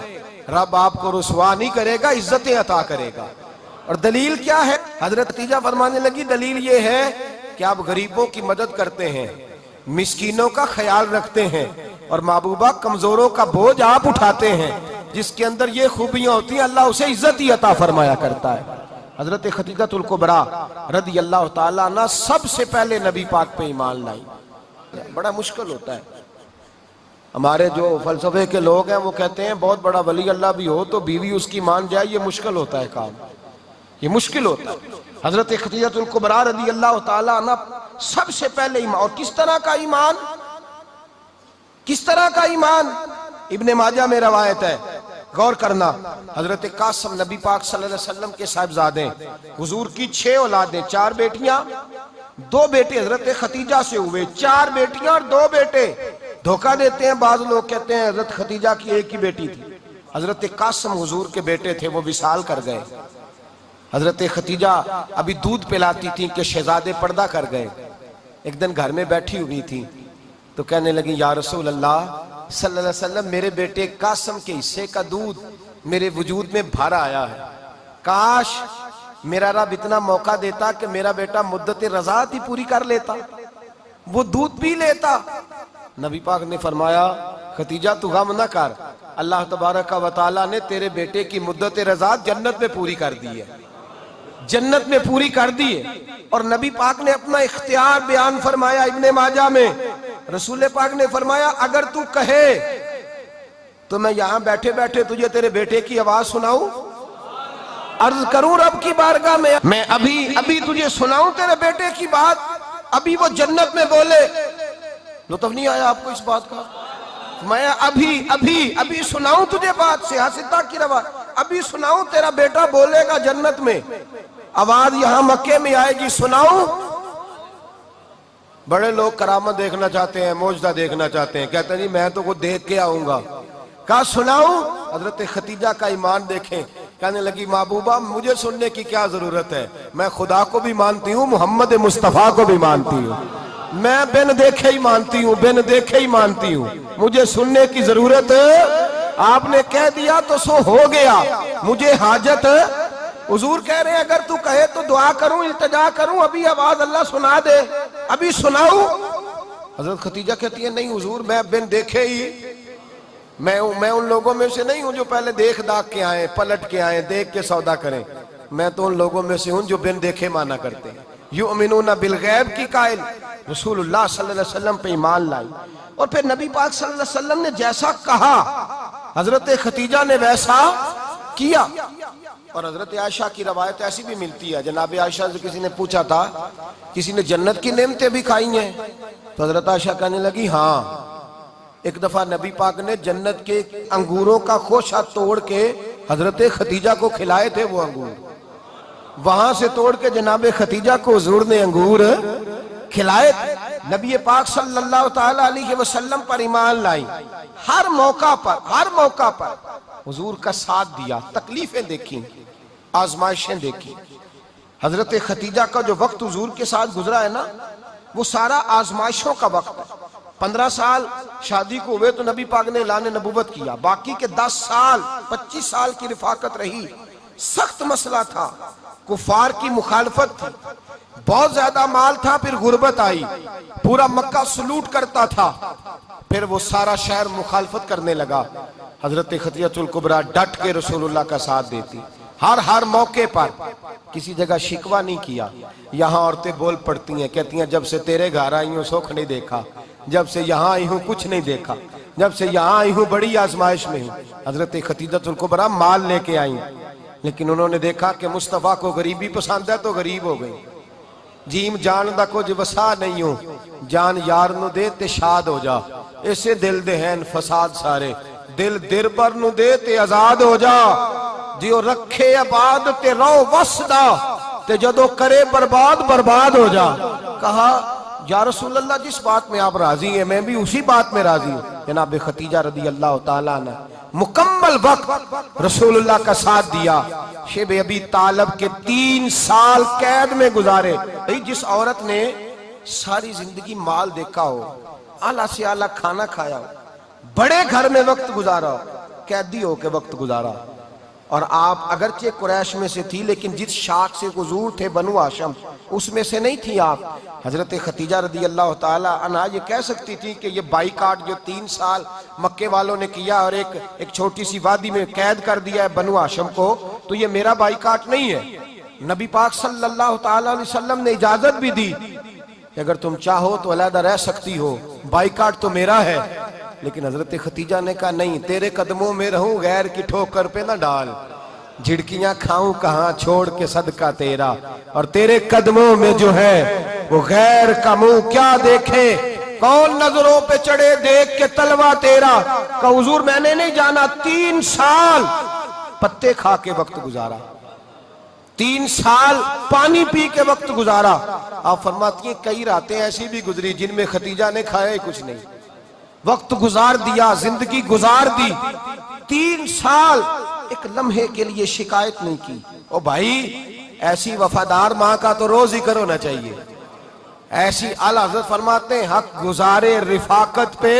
S1: रब आपको रुसवा नहीं करेगा, इज्जतें अता करेगा। और दलील क्या है? हजरत खतीजा फरमाने लगी दलील ये है कि आप गरीबों की मदद करते हैं, मिस्कीनों का ख्याल रखते हैं और महबूबा कमजोरों का बोझ आप उठाते हैं। जिसके अंदर ये खूबियां होती हैं अल्लाह उसे इज्जत ही अता फरमाया करता है। हजरत खतीजातुल कुबरा रदियल्लाहु ताला अन्हा सबसे पहले नबी पाक पे ईमान लाई। बड़ा मुश्किल होता है। हमारे जो फलसफे के लोग हैं वो कहते हैं बहुत बड़ा वली अल्लाह भी हो तो बीवी उसकी मान जाए, ये मुश्किल होता है काम, ये मुश्किल होता है। हजरत खतीजातुल कुबरा रदियल्लाहु ताला अन्हा सबसे पहले ईमान। और किस तरह का ईमान? किस तरह का ईमान? इब्ने माजा में रवायत है, गौर करना। हजरत कासिम नबी पाक सल्लल्लाहु अलैहि वसल्लम के साहिबजादे, हुजूर की 6 औलादें, 4 बेटियां 2 बेटे हजरत खतीजा से हुए, 4 बेटियां और 2 बेटे। धोखा देते हैं बाज लोग, कहते हैं हजरत खतीजा की एक ही बेटी थी। हजरत कासिम हुजूर के बेटे थे, वो विसाल कर गए। हजरत खतीजा अभी दूध पिलाती थी कि शहजादे पर्दा कर गए। एक दिन घर में बैठी हुई थी तो कहने लगी या रसूल अल्लाह सल्लल्लाहु अलैहि वसल्लम मेरे बेटे कासिम के हिस्से का दूध मेरे वजूद में भर आया है, काश मेरा रब इतना मौका देता कि मेरा बेटा मुद्दत रज़ात ही पूरी कर लेता, वो दूध पी लेता। नबी पाक ने फरमाया खतीजा तू गम न कर, अल्लाह तबारक व तआला ने तेरे बेटे की मुद्दत रज़ात जन्नत में पूरी कर दी है, जन्नत में पूरी कर दी है। और नबी पाक ने अपना इख्तियार बयान फरमाया इब्ने माजा में। रसूल पाक ने फरमाया अगर तू कहे तो मैं यहां बैठे बैठे तुझे तेरे बेटे की आवाज सुनाऊं, अर्ज करूं रब की बारगाह में, मैं अभी तुझे सुनाऊं तेरे बेटे की बात, अभी वो जन्नत में बोले। लुत्फ नहीं आया आपको इस बात का? मैं अभी सुनाऊं तुझे बात, सियासता की रवा, अभी सुनाऊं तेरा बेटा बोलेगा जन्नत में, आवाज यहां मक्के में आएगी, सुनाऊं। बड़े लोग करामत देखना चाहते हैं, मौजदा देखना चाहते हैं, कहते हैं जी मैं तो वो देख के आऊंगा। कहा सुनाऊं? हजरत खतीजा का ईमान देखें, कहने लगी महबूबा मुझे सुनने की क्या जरूरत है, मैं खुदा को भी मानती हूँ, मोहम्मद मुस्तफा को भी मानती हूँ, मैं बिन देखे ही मानती हूँ, बिन देखे ही मानती हूँ, मुझे सुनने की जरूरत है, आपने कह दिया तो सो हो गया, मुझे हाजत है। हुजूर कह रहे हैं अगर तू कहे तो दुआ करूं, इल्तिजा करूं, अभी आवाज अल्लाह सुना दे, अभी सुनाऊं। हजरत खतीजा कहती है नहीं हुजूर मैं बिन देखे ही, मैं उन लोगों में से नहीं हूं जो पहले देख दाख के आए, पलट के आए, देख के सौदा करें, मैं तो उन लोगों में से हूं जो बिन देखे माना करते हैं। युमिनूना बिल गैब की कायल रसूलुल्लाह सल्लल्लाहु अलैहि वसल्लम पे ईमान लाई। और फिर नबी पाक सल्लल्लाहु अलैहि वसल्लम ने जैसा कहा हजरत खतीजा ने वैसा किया। और हजरत आयशा की रवायत ऐसी भी मिलती है, जनाब आयशा से किसी ने पूछा था किसी ने जन्नत की नेमतें भी खाई हैं, तो हजरत आयशा कहने लगी हाँ, एक दफा नबी पाक ने जन्नत के अंगूरों का खोशा तोड़ के हजरत खतीजा को खिलाए थे, वो अंगूर वहां से तोड़ के जनाब खतीजा को हुजूर ने अंगूर खिलाए, नबी पाक सल्लल्लाहु ताला अलैहि वसल्लम पर ईमान लाई, हर मौका पर हुजूर का साथ दिया, तकलीफें देखी, आजमाइशें देखी। हजरत खतीजा का जो वक्त हुजूर के साथ गुजरा है ना, वो सारा आजमाइशों का वक्त है। 15 साल शादी को हुए तो नबी पाक ने ऐलान नबूवत किया, बाकी के 10 साल 25 साल की रिफाकत रही। सख्त मसला था, कुफार की मुखालफत थी, बहुत ज्यादा माल था, फिर गुर्बत आई, पूरा मक्का सलूट करता था, फिर वो सारा शहर मुखालफत करने लगा। हजरत खतीजतुल कुबरा डट के रसूलुल्लाह का साथ देती, हर मौके पर, किसी जगह शिकवा नहीं किया। यहाँ औरतें बोल पड़ती हैं, कहती हैं जब से तेरे घर आई हूँ सुख नहीं देखा, जब से यहाँ आई हूँ कुछ नहीं देखा, जब से यहाँ आई हूँ बड़ी आजमाइश में हूँ। हजरत खतीजतुल कुबरा माल लेके आई, लेकिन उन्होंने देखा कि मुस्तफा को गरीबी पसंद है तो गरीब हो गई। जीम जान दा कुछ वसा नहीं हो, जान यार नु दे ते शाद हो जा, इसे दिल दे हैं फसाद सारे, दिल दिरबर नु दे ते आजाद हो जा, जो रखे आबाद ते रहो वसदा, ते जदों करे बर्बाद हो जा। कहा या रसूल अल्लाह, जिस बात में आप राजी हैं मैं भी उसी बात में राजी हूँ। जनाब खतीजा रदी अल्लाह ताला ने मुकम्मल वक्त रसूलुल्लाह का साथ दिया। शेब अबी तालब के 3 साल कैद में गुजारे। जिस औरत ने सारी जिंदगी माल देखा हो, आला से आला खाना खाया हो, बड़े घर में वक्त गुजारा हो, कैदी हो के वक्त गुजारा, और आप अगरचे कुरैश में से थी लेकिन जिस शाख से हुजूर थे बनु हाशम उसमें से नहीं थी आप। हजरत खतीजा रदी अल्लाह ताला अन्हा ये कह सकती थी कि ये बाईकाट जो 3 साल मक्के वालों ने किया और एक छोटी सी वादी में कैद कर दिया है बनु हाशम को, तो ये मेरा बाईकाट नहीं है। नबी पाक सल्लल्लाहु ताला अलैहि वसल्लम ने इजाजत भी दी कि अगर तुम चाहो तो अलहदा रह सकती हो, बाईकाट तो मेरा है। लेकिन हजरत खतीजा ने कहा नहीं, तेरे कदमों में रहूं, गैर की ठोकर पे ना डाल, झिड़कियां खाऊं कहां छोड़ के सदका तेरा, और तेरे कदमों में जो है वो गैर का मुंह क्या देखे, कौन नजरों पे चढ़े देख के तलवा तेरा। का हुजूर मैंने नहीं जाना, 3 साल पत्ते खा के वक्त गुजारा, 3 साल पानी पी के वक्त गुजारा। आप फरमाती हैं कई रातें ऐसी भी गुजरी जिनमें खतीजा ने खाया ही कुछ नहीं, वक्त गुजार दिया, जिंदगी गुजार दी। 3 साल एक लम्हे के लिए शिकायत नहीं की। ओ भाई, ऐसी वफादार माँ का तो रोज जिक्र होना चाहिए। ऐसी आला हज़रत फरमाते हैं हक गुजारे रिफाकत पे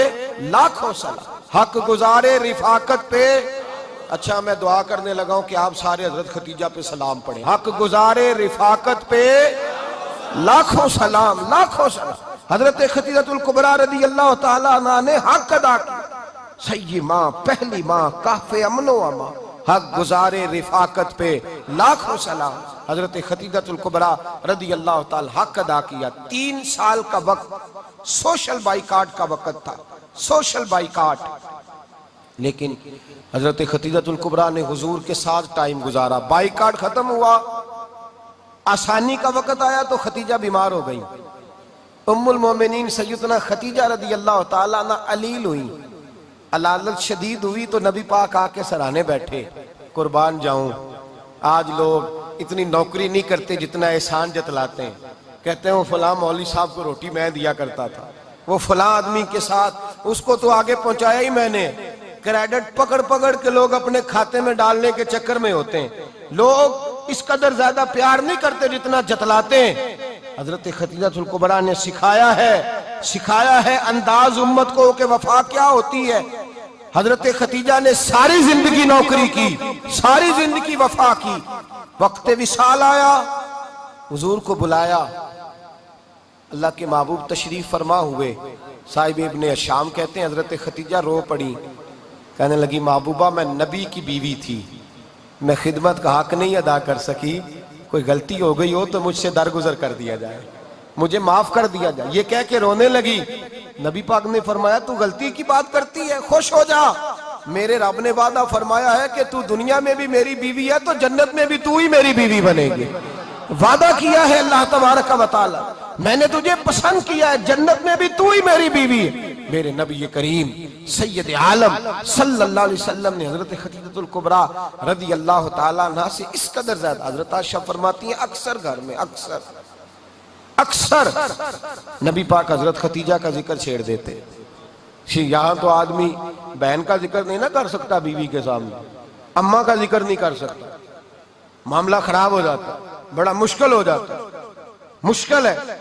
S1: लाखों सलाम, हक गुजारे रिफाकत पे। अच्छा, मैं दुआ करने लगा हूं कि आप सारे हजरत खतीजा पे सलाम पढ़ें। हक गुजारे रिफाकत पे लाखों सलाम, लाखों सलाम। हजरत खतीजतुल कुबरा रदी अल्लाह ताला अन्हा ने हक अदा किया। सही माँ, पहली माँ, काफे अमनो अमा, हक गुजारे रिफाकत पे लाखों सलाम। हजरत खतीजतुल कुबरा रदी अल्लाह ताला हक अदा किया। 3 साल का वक्त सोशल बाइकाट का वक्त था, सोशल बाइकाट। लेकिन हजरत खतीजतुल कुबरा ने हुजूर के साथ टाइम गुजारा। बाइकाट खत्म हुआ, आसानी का वक्त आया तो खतीजा बीमार हो गई। उम्मुल मोमिनीन सैयदना खतीजा रदी अल्लाह ताला अन्हा अलील हुई, अलालत शदीद हुई, तो नबी पाक आके सराहने बैठे। कुर्बान जाऊं, आज लोग इतनी नौकरी नहीं करते जितना एहसान जतलाते हैं। कहते हैं वो फलां मौलवी साहब को रोटी मैं दिया करता था, वो फलां आदमी के साथ उसको तो आगे पहुंचाया ही मैंने। क्रेडिट पकड़ पकड़ के लोग अपने खाते में डालने के चक्कर में होते हैं। लोग इस कदर ज्यादा प्यार नहीं करते जितना जतलाते हैं। हजरत खतीजतुल कुबरा ने सिखाया है अंदाज उम्मत को कि वफा क्या होती है। हजरत खतीजा ने सारी जिंदगी नौकरी की, सारी जिंदगी वफा की। वक्त विसाल आया, हुजूर को बुलाया, अल्लाह के महबूब तशरीफ फरमा हुए। साहिब इब्ने शाम कहते हैं हजरत खतीजा रो पड़ी, कहने लगी महबूबा मैं नबी की बीवी थी, मैं खिदमत का हक नहीं अदा कर सकी, कोई गलती हो गई हो तो मुझसे दरगुजर कर दिया जाए, मुझे माफ कर दिया जाए। ये कह के रोने लगी। नबी पाक ने फरमाया तू गलती की बात करती है, खुश हो जा, मेरे रब ने वादा फरमाया है कि तू दुनिया में भी मेरी बीवी है तो जन्नत में भी तू ही मेरी बीवी बनेगी। वादा किया है अल्लाह तबारक व तआला, मैंने तुझे पसंद किया है, जन्नत में भी तू ही मेरी बीवी है। मेरे नबी करीम सैयद आलम सल्लल्लाहु अलैहि वसल्लम ने हजरत खतीजतुल कुबरा रदी अल्लाह ताला अन्हा से इस कदर ज्यादा, हजरत आयशा फरमाती है अक्सर घर में, अक्सर अक्सर नबी पाक हजरत खतीजा का जिक्र छेड़ देते। यहाँ तो आदमी बहन का जिक्र नहीं ना कर सकता, बीवी के सामने अम्मा का जिक्र नहीं कर सकता, मामला खराब हो जाता, बड़ा मुश्किल हो जाता, मुश्किल है।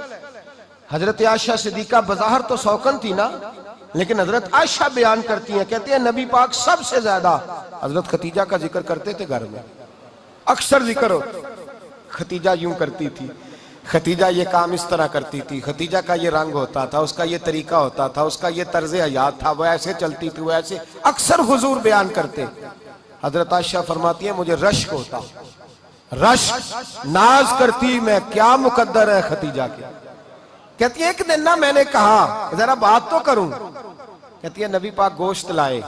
S1: हजरत आयशा सिद्दीका बज़ाहिर तो सौकन थी ना, लेकिन हजरत आयशा बयान करती हैं, कहती है नबी पाक सबसे ज्यादा हजरत खतीजा का जिक्र करते थे घर में, अक्सर जिक्र हो। खतीजा यूं करती थी, खतीजा ये काम इस तरह करती थी, खतीजा का ये रंग होता था, उसका ये तरीका होता था, उसका ये तर्ज हयात था, वो ऐसे चलती थी, वो ऐसे, अक्सर हुजूर बयान करते। हजरत आयशा फरमाती है मुझे रश्क होता, रश्क, नाज करती मैं, क्या मुकद्दर है खतीजा के। कहती है एक दिन ना मैंने कहा जरा बात तो करूं, कहती है नबी पाक गोश्त लाए,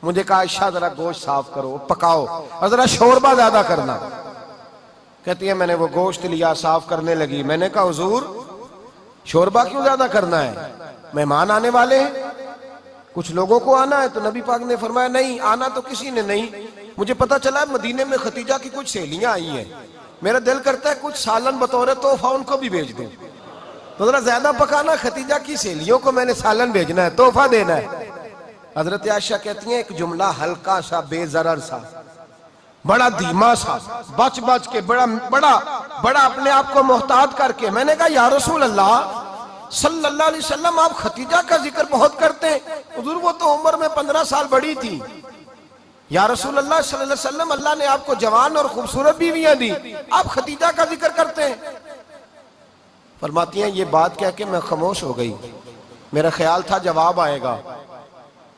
S1: मुझे कहा आयशा जरा गोश्त साफ करो, पकाओ और जरा शोरबा ज्यादा करना। कहती है मैंने वो गोश्त लिया, साफ करने लगी, मैंने कहा हुजूर शोरबा क्यों ज्यादा करना है, मेहमान आने वाले हैं, कुछ लोगों को आना है। तो नबी पाक ने फरमाया नहीं, आना तो किसी ने नहीं, मुझे पता चला मदीने में खतीजा की कुछ सहेलियां आई हैं, मेरा दिल करता है कुछ सालन बतौर तोहफा उनको भी भेज दूं, तो जरा ज्यादा पकाना, खतीजा की सहेलियों को मैंने सालन भेजना है, तोहफा देना है। हजरत आयशा कहती हैं एक जुमला हल्का सा, बेजरर सा, बड़ा धीमा सा, बच बच के, बड़ा बड़ा बड़ा अपने आप को मोहतात करके, मैंने कहा या रसूल अल्लाह सल्लल्लाहु अलैहि वसल्लम आप खतीजा का जिक्र बहुत करते हैं, हुजूर वो तो उम्र में 15 साल बड़ी थी। या रसूल अल्लाह सल्लल्लाहु अलैहि वसल्लम अल्लाह ने आपको जवान और खूबसूरत बीवियां दी, आप खतीजा का जिक्र करते हैं। फरमाती हैं ये बात कह के मैं खामोश हो गई, मेरा ख्याल था जवाब आएगा,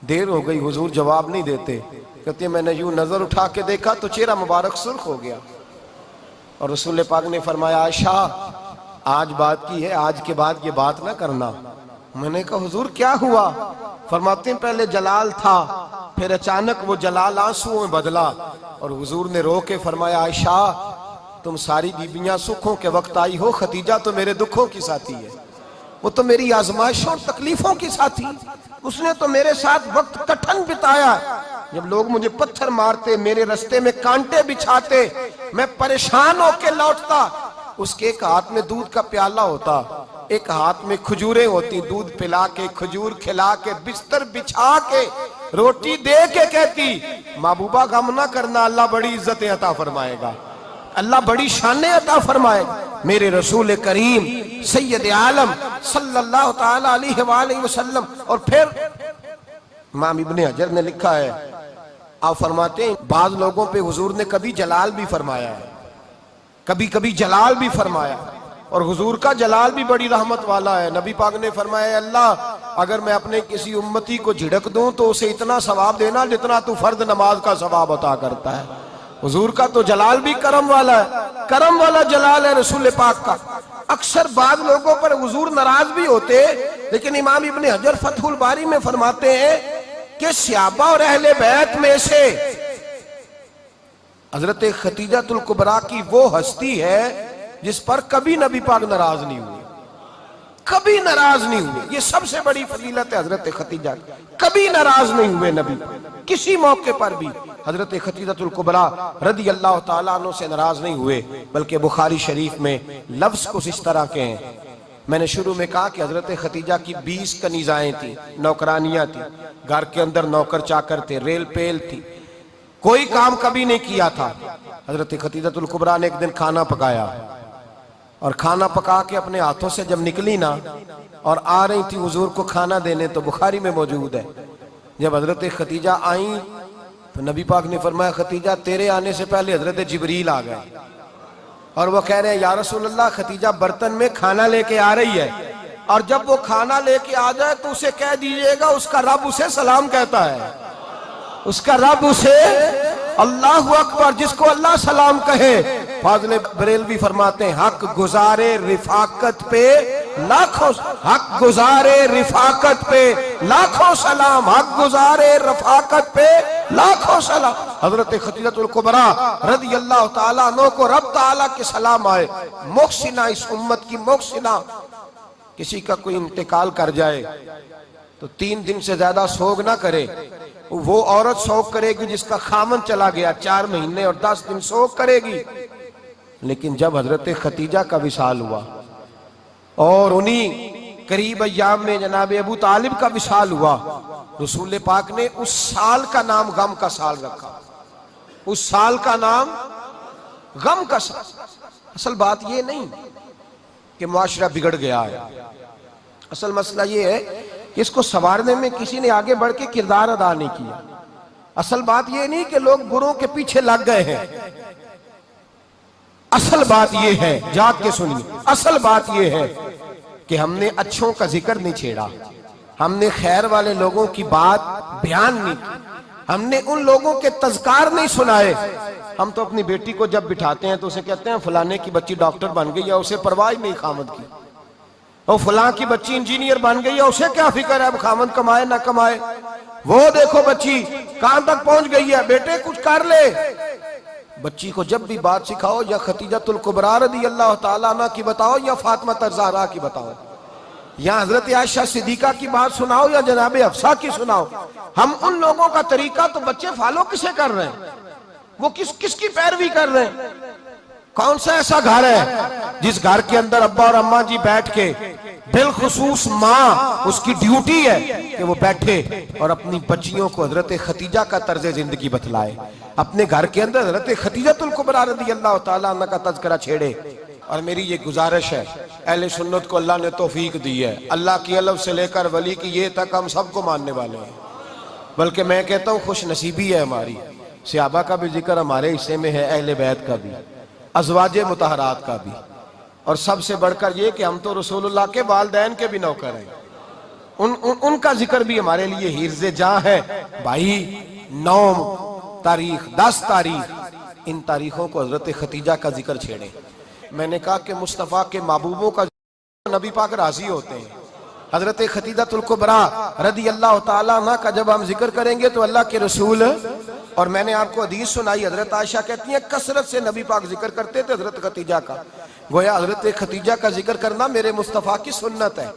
S1: देर हो गई, हुजूर जवाब नहीं देते। कहती है मैंने यूं नजर उठा के देखा तो चेहरा मुबारक सुर्ख हो गया, और रसूल पाक ने फरमाया आयशा आज बात की है, आज के बाद ये बात ना करना। मैंने कहा हुजूर क्या हुआ? फरमाते हैं पहले जलाल था, फिर अचानक वो जलाल आंसुओं में बदला, और हुजूर ने रो के फरमाया आयशा तुम सारी बीबियां सुखों के वक्त आई हो, खतीजा तो मेरे दुखों की साथी है, वो तो मेरी आजमाइशों और तकलीफों की साथी, उसने तो मेरे साथ वक्त कठिन बिताया, जब लोग मुझे पत्थर मारते, मेरे रास्ते में कांटे बिछाते, मैं परेशान होके लौटता, उसके एक हाथ में दूध का प्याला होता, एक हाथ में खजूरें होती, दूध पिला के, खजूर खिला के, बिस्तर बिछा के, रोटी दे के कहती महबूबा गम ना करना, अल्लाह बड़ी इज्जतें अता फरमाएगा, अल्लाह बड़ी शानें अता फरमाएगा। मेरे रसूल करीम सैयद आलम सल्लल्लाहु ताला अलैहि वसल्लम। और फिर इमाम इब्ने हजर ने लिखा है, आप फरमाते हैं बाज लोगों पे हुजूर ने कभी जलाल भी फरमाया है, कभी कभी जलाल भी फरमाया, और हुजूर का जलाल भी बड़ी रहमत वाला है। नबी पाक ने फरमाया अल्लाह अगर मैं अपने किसी उम्मती को झिड़क दूं तो उसे इतना सवाब देना जितना तू फर्द नमाज का सवाब अता करता है। हुजूर का तो जलाल भी करम वाला है, करम वाला जलाल है रसूल पाक का। अक्सर बाद लोगों पर हुजूर नाराज भी होते, लेकिन इमाम इब्ने हजर फतहुल बारी में फरमाते हैं कि सहाबा और अहले बैत में से हजरत खतीजातुल कुबरा की वो हस्ती है जिस पर कभी नबी पाक नाराज नहीं हुए, कभी नाराज नहीं हुए। ये सबसे बड़ी फजीलत है हजरत खतीजा, कभी नाराज नहीं हुए नबी, किसी मौके पर भी हजरत खतीजातुल कुबरा रदी अल्लाह ताला अन्हु से नाराज नहीं हुए। बल्कि बुखारी शरीफ में लफ्ज कुछ इस तरह के हैं, मैंने शुरू में कहा कि हजरत खतीजा की 20 कनीजाएं थी, नौकरानियां थी, घर के अंदर नौकर चाकर थे, रेल पेल थी, कोई काम कभी नहीं किया था। हजरत खतीजातुल कुबरा ने एक दिन खाना पकाया, और खाना पका के अपने हाथों से जब निकली ना और आ रही थी हुजूर को खाना देने, तो बुखारी में मौजूद है जब हजरत खतीजा आई तो नबी पाक ने फरमाया खतीजा तेरे आने से पहले हजरत जिब्रील आ गए, और वो कह रहे हैं या रसूल अल्लाह खतीजा बर्तन में खाना लेके आ रही है, और जब वो खाना लेके आ जाए तो उसे कह दीजिएगा उसका रब उसे सलाम कहता है, उसका रब उसे अल्लाहु अकबर, जिसको अल्लाह सलाम कहे। फाज़िल बरेलवी फरमाते हैं हक गुजारे रिफाकत पे लाखों, हक गुजारे रिफाकत पे लाखों सलाम, हक गुजारे रफाकत पे लाखों सलाम। हजरत खतीजातुल कुबरा रज़ी अल्लाह ताला अन्हा को रब ताला के सलाम आए। मोहसिना, इस उम्मत की मोहसिना। किसी का कोई इंतकाल कर जाए तो 3 दिन से ज्यादा सोग ना करे, वो औरत सोग करेगी जिसका खामन चला गया, 4 महीने और 10 दिन सोग करेगी। लेकिन जब हजरत खतीजा का विसाल हुआ, और उन्हीं करीब अय्याम में जनाब अबू तालिब का विशाल हुआ। रसूल पाक ने उस साल का नाम गम का साल रखा, उस साल का नाम गम का साल। असल बात ये नहीं कि मुआशरा बिगड़ गया है, असल मसला ये है कि इसको संवारने में किसी ने आगे बढ़ के किरदार अदा नहीं किया। असल बात ये नहीं कि लोग बुरों के पीछे लग गए हैं, असल बात ये है, जाग के सुनिए, असल बात ये है कि हमने अच्छों का जिक्र नहीं छेड़ा, हमने खैर वाले लोगों की बात बयान नहीं की, हमने उन लोगों के तज़कार नहीं सुनाए। हम तो अपनी बेटी को जब बिठाते हैं तो उसे कहते हैं फलाने की बच्ची डॉक्टर बन गई है, उसे परवाह नहीं खामद की, और फलां की बच्ची इंजीनियर बन गई है, उसे क्या फिक्र है अब खामद कमाए ना कमाए, वो देखो बच्ची कहां तक पहुंच गई है, बेटे कुछ कर ले। बच्ची को जब भी बात सिखाओ या खतीजतुल कुबरा रज़ी अल्लाह ताला अन्हा की बताओ या फातिमा ज़हरा की बताओ या हजरत आयशा सिद्दीका की बात सुनाओ या जनाब हफ्सा की सुनाओ। हम उन लोगों का तरीका तो बच्चे फॉलो किसे कर रहे हैं, वो किसकी पैरवी कर रहे हैं। कौन सा ऐसा घर है जिस घर के अंदर अब्बा और अम्मा जी बैठ के, बिलखुसूस माँ उसकी ड्यूटी है कि वो बैठे और अपनी बच्चियों को हजरत खतीजा का तर्ज जिंदगी बतलाए, अपने घर के अंदर हजरत खतीजतुल कुबरा रज़ी अल्लाह ताला अन्हा का तज़किरा छेड़े। और मेरी ये गुजारिश है, अहले सुन्नत को अल्लाह ने तौफीक दी है, अल्लाह की अलफ से लेकर वली की ये तक हम सबको मानने वाले हैं, बल्कि मैं कहता हूँ खुश नसीबी है हमारी, सहाबा का भी जिक्र हमारे हिस्से में है, अहले बैत का भी, अज़वाजे मुतहरात का भी, और सबसे बढ़कर ये कि हम तो रसूलुल्लाह के वालिदैन के भी नौकर हैं, उनका जिक्र भी हमारे लिए हिर्ज़े जां है। भाई 9 तारीख 10 तारीख इन तारीखों को हजरत खतीजा का जिक्र छेड़े। मैंने कहा कि मुस्तफ़ा के महबूबों का नबी पाक राजी होते हैं। हजरत खतीजतुल कुबरा रज़ी अल्लाह ताला अन्हा का जब हम जिक्र करेंगे तो अल्लाह के रसूल, और मैंने आपको हदीस सुनाई, हजरत आयशा कहती हैं कसरत से नबी पाक जिक्र करते थे हजरत खतीजा का, गोया हजरत खतीजा का जिक्र करना मेरे मुस्तफ़ा की सुन्नत है,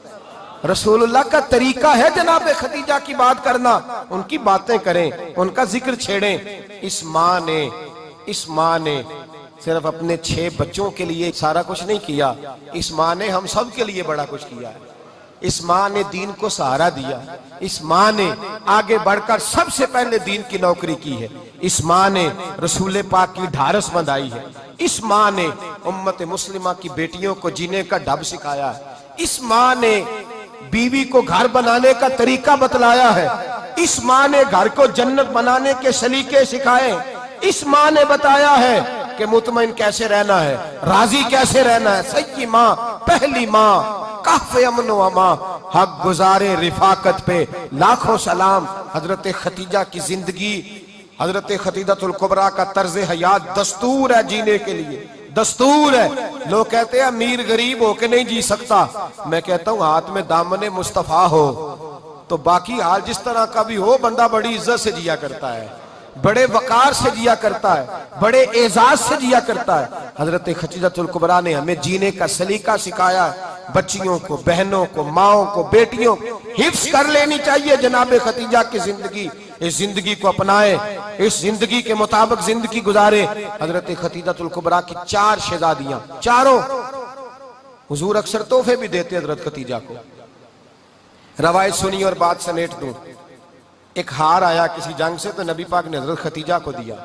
S1: रसूलुल्लाह का तरीका है जनाब खतीजा की बात करना, उनकी बातें करें, उनका जिक्र छेड़ें। इस माँ ने सिर्फ अपने 6 बच्चों के लिए सारा कुछ नहीं किया, इस माँ ने हम सब के लिए बड़ा कुछ किया है। इस माँ ने दीन को सहारा दिया, इस माँ ने आगे बढ़कर सबसे पहले दीन की नौकरी की है, इस माँ ने रसूल पाक की ढारस बंधाई है, इस माँ ने उम्मत मुस्लिमा की बेटियों को जीने का ढब सिखाया है, इस माँ ने बीवी को घर बनाने का तरीका बतलाया है, इस माँ ने घर को जन्नत बनाने के सलीके सिखाए, इस माँ ने बताया है कि मुतमईन कैसे रहना है, राजी कैसे रहना है। सच्ची माँ, पहली माँ, काफ़े अमन व अमा, हक गुजारे रिफाकत पे लाखों सलाम। हजरत खतीजा की जिंदगी, हजरत खतीजतुल कुबरा का तर्ज हयात दस्तूर है जीने के लिए, दस्तूर है। लोग कहते हैं अमीर गरीब होके नहीं जी सकता, मैं कहता हूँ हाथ में दामने मुस्तफा हो तो बाकी हाल जिस तरह का भी हो, बंदा बड़ी इज्जत से जिया करता है, बड़े वकार से जिया करता है, बड़े एजाज से जिया करता है। हजरत खतीजतुल कुबरा ने हमें जीने का सलीका सिखाया है। बच्चियों को, बहनों को, माओं को, बेटियों को हिफ्स कर लेनी चाहिए जनाब खतीजा की जिंदगी। इस जिंदगी को अपनाए, इस जिंदगी के मुताबिक जिंदगी गुजारे। हजरत खतीजतुल कुबरा की 4 शहजादियां, चारों हुजूर अक्सर तोहफे भी देते हजरत खतीजा को। रवायत सुनी और बात समेट दूं। एक हार आया किसी जंग से तो नबी पाक ने हजरत खतीजा को दिया।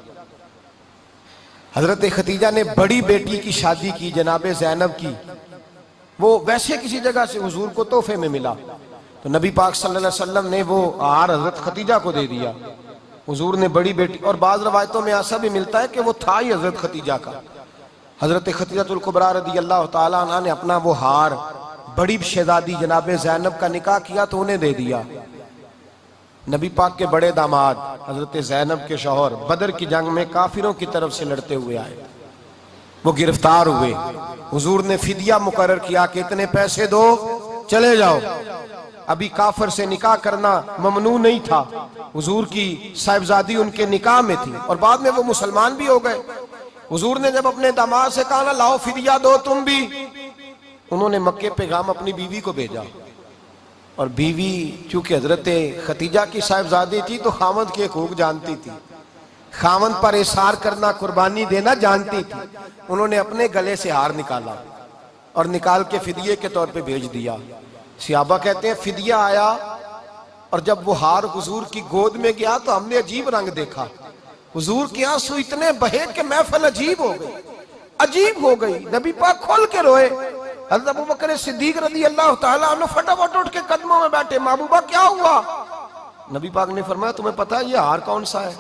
S1: हजरत खतीजा ने बड़ी बेटी की शादी की जनाब ज़ैनब की, वो वैसे किसी जगह से हुजूर को तोहफे में मिला, तो नबी पाक सल्लल्लाहु अलैहि वसल्लम ने वो हार हजरत खतीजा को दे दिया। हुजूर ने बड़ी बेटी, और बाज़ रवायतों में ऐसा भी मिलता है कि वो था ही हजरत खतीजा का। हजरत खतीजतुल कुबरा रज़ी अल्लाह ताला अन्हा ने अपना वो हार बड़ी शहजादी जनाब ज़ैनब का निकाह किया तो उन्हें दे दिया। नबी पाक के बड़े दामाद हजरत ज़ैनब के शौहर बदर की जंग में काफिरों की तरफ से लड़ते हुए आए, वो गिरफ्तार हुए। हुजूर ने फिदिया मुकर्रर किया कि इतने पैसे दो चले जाओ। अभी काफिर से निकाह करना ममनू नहीं था, हुजूर की साहिबजादी उनके निकाह में थी और बाद में वो मुसलमान भी हो गए। हुजूर ने जब अपने दामाद से कहा ना लाओ फिदिया दो तुम भी, उन्होंने मक्के पैगाम अपनी बीवी को भेजा, और बीवी चूंकि हजरत खतीजा की साहिबजादी थी तो खामद के हकूक जानती थी, खामद पर इसार करना, कुर्बानी देना जानती थी। उन्होंने अपने गले से हार निकाला और निकाल के फिदिये के तौर पे भेज दिया। सहाबा कहते हैं फिदिया आया और जब वो हार हुजूर की गोद में गया तो हमने अजीब रंग देखा। हुजूर के आंसू इतने बहे कि महफिल अजीब हो गई, अजीब हो गई। नबी पाक खोल के रोए। हज़रत अबू बकर सिद्दीक रज़ी अल्लाह ताला अन्हु फटाफट उठ के कदमों में बैठे। महबूबा क्या हुआ? नबी पाक ने फरमाया तुम्हें पता है ये हार कौन सा है?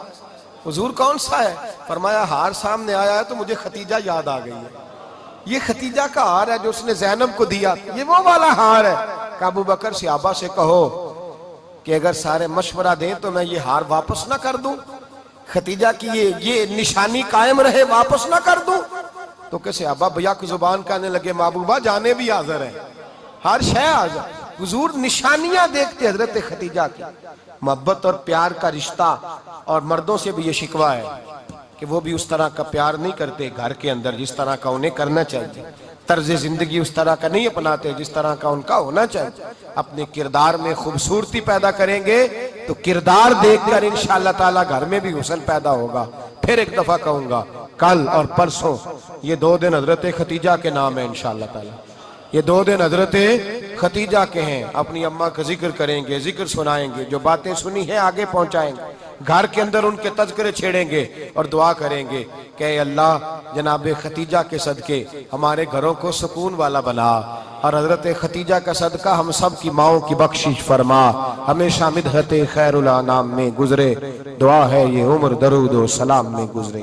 S1: हुजूर कौन सा है? फरमाया हार सामने आया है तो मुझे खतीजा याद आ गई है। ये खतीजा का हार है जो उसने ज़ैनब को दिया, ये वो वाला हार है। अबू बकर सहाबा से कहो कि अगर सारे मशवरा दें तो मैं ये हार वापस ना कर दूं, खतीजा की ये निशानी कायम रहे, वापस ना कर दूं। तो कैसे सहाबा भैया की जुबान कहने लगे महबूबा जाने भी हाजिर है, हर शय हाजिर। हुजूर निशानियां देखते हजरत खतीजा की, मोहब्बत और प्यार का रिश्ता। और मर्दों से भी ये शिकवा है कि वो भी उस तरह का प्यार नहीं करते घर के अंदर जिस तरह का उन्हें करना चाहिए। तर्ज जिंदगी उस तरह का नहीं अपनाते जिस तरह का उनका होना चाहिए। अपने किरदार में खूबसूरती पैदा करेंगे तो किरदार देखकर इंशाअल्लाह ताला घर में भी हुस्न पैदा होगा। फिर एक दफा कहूंगा, कल और परसों ये 2 दिन हजरत खतीजा के नाम है इंशाअल्लाह ताला। ये 2 दिन हजरत खतीजा के हैं। अपनी अम्मा का जिक्र करेंगे, जिक्र सुनाएंगे, जो बातें सुनी है आगे पहुंचाएंगे, घर के अंदर उनके तज़किरे छेड़ेंगे और दुआ करेंगे कि अल्लाह जनाब खतीजा के सदके हमारे घरों को सुकून वाला बना और हजरत खतीजा का सदका हम सब की माओं की बख्शिश फरमा, हमेशा मिदहत खैरुल अनाम में गुजरे। दुआ है ये उम्र दरूद व सलाम में गुजरे।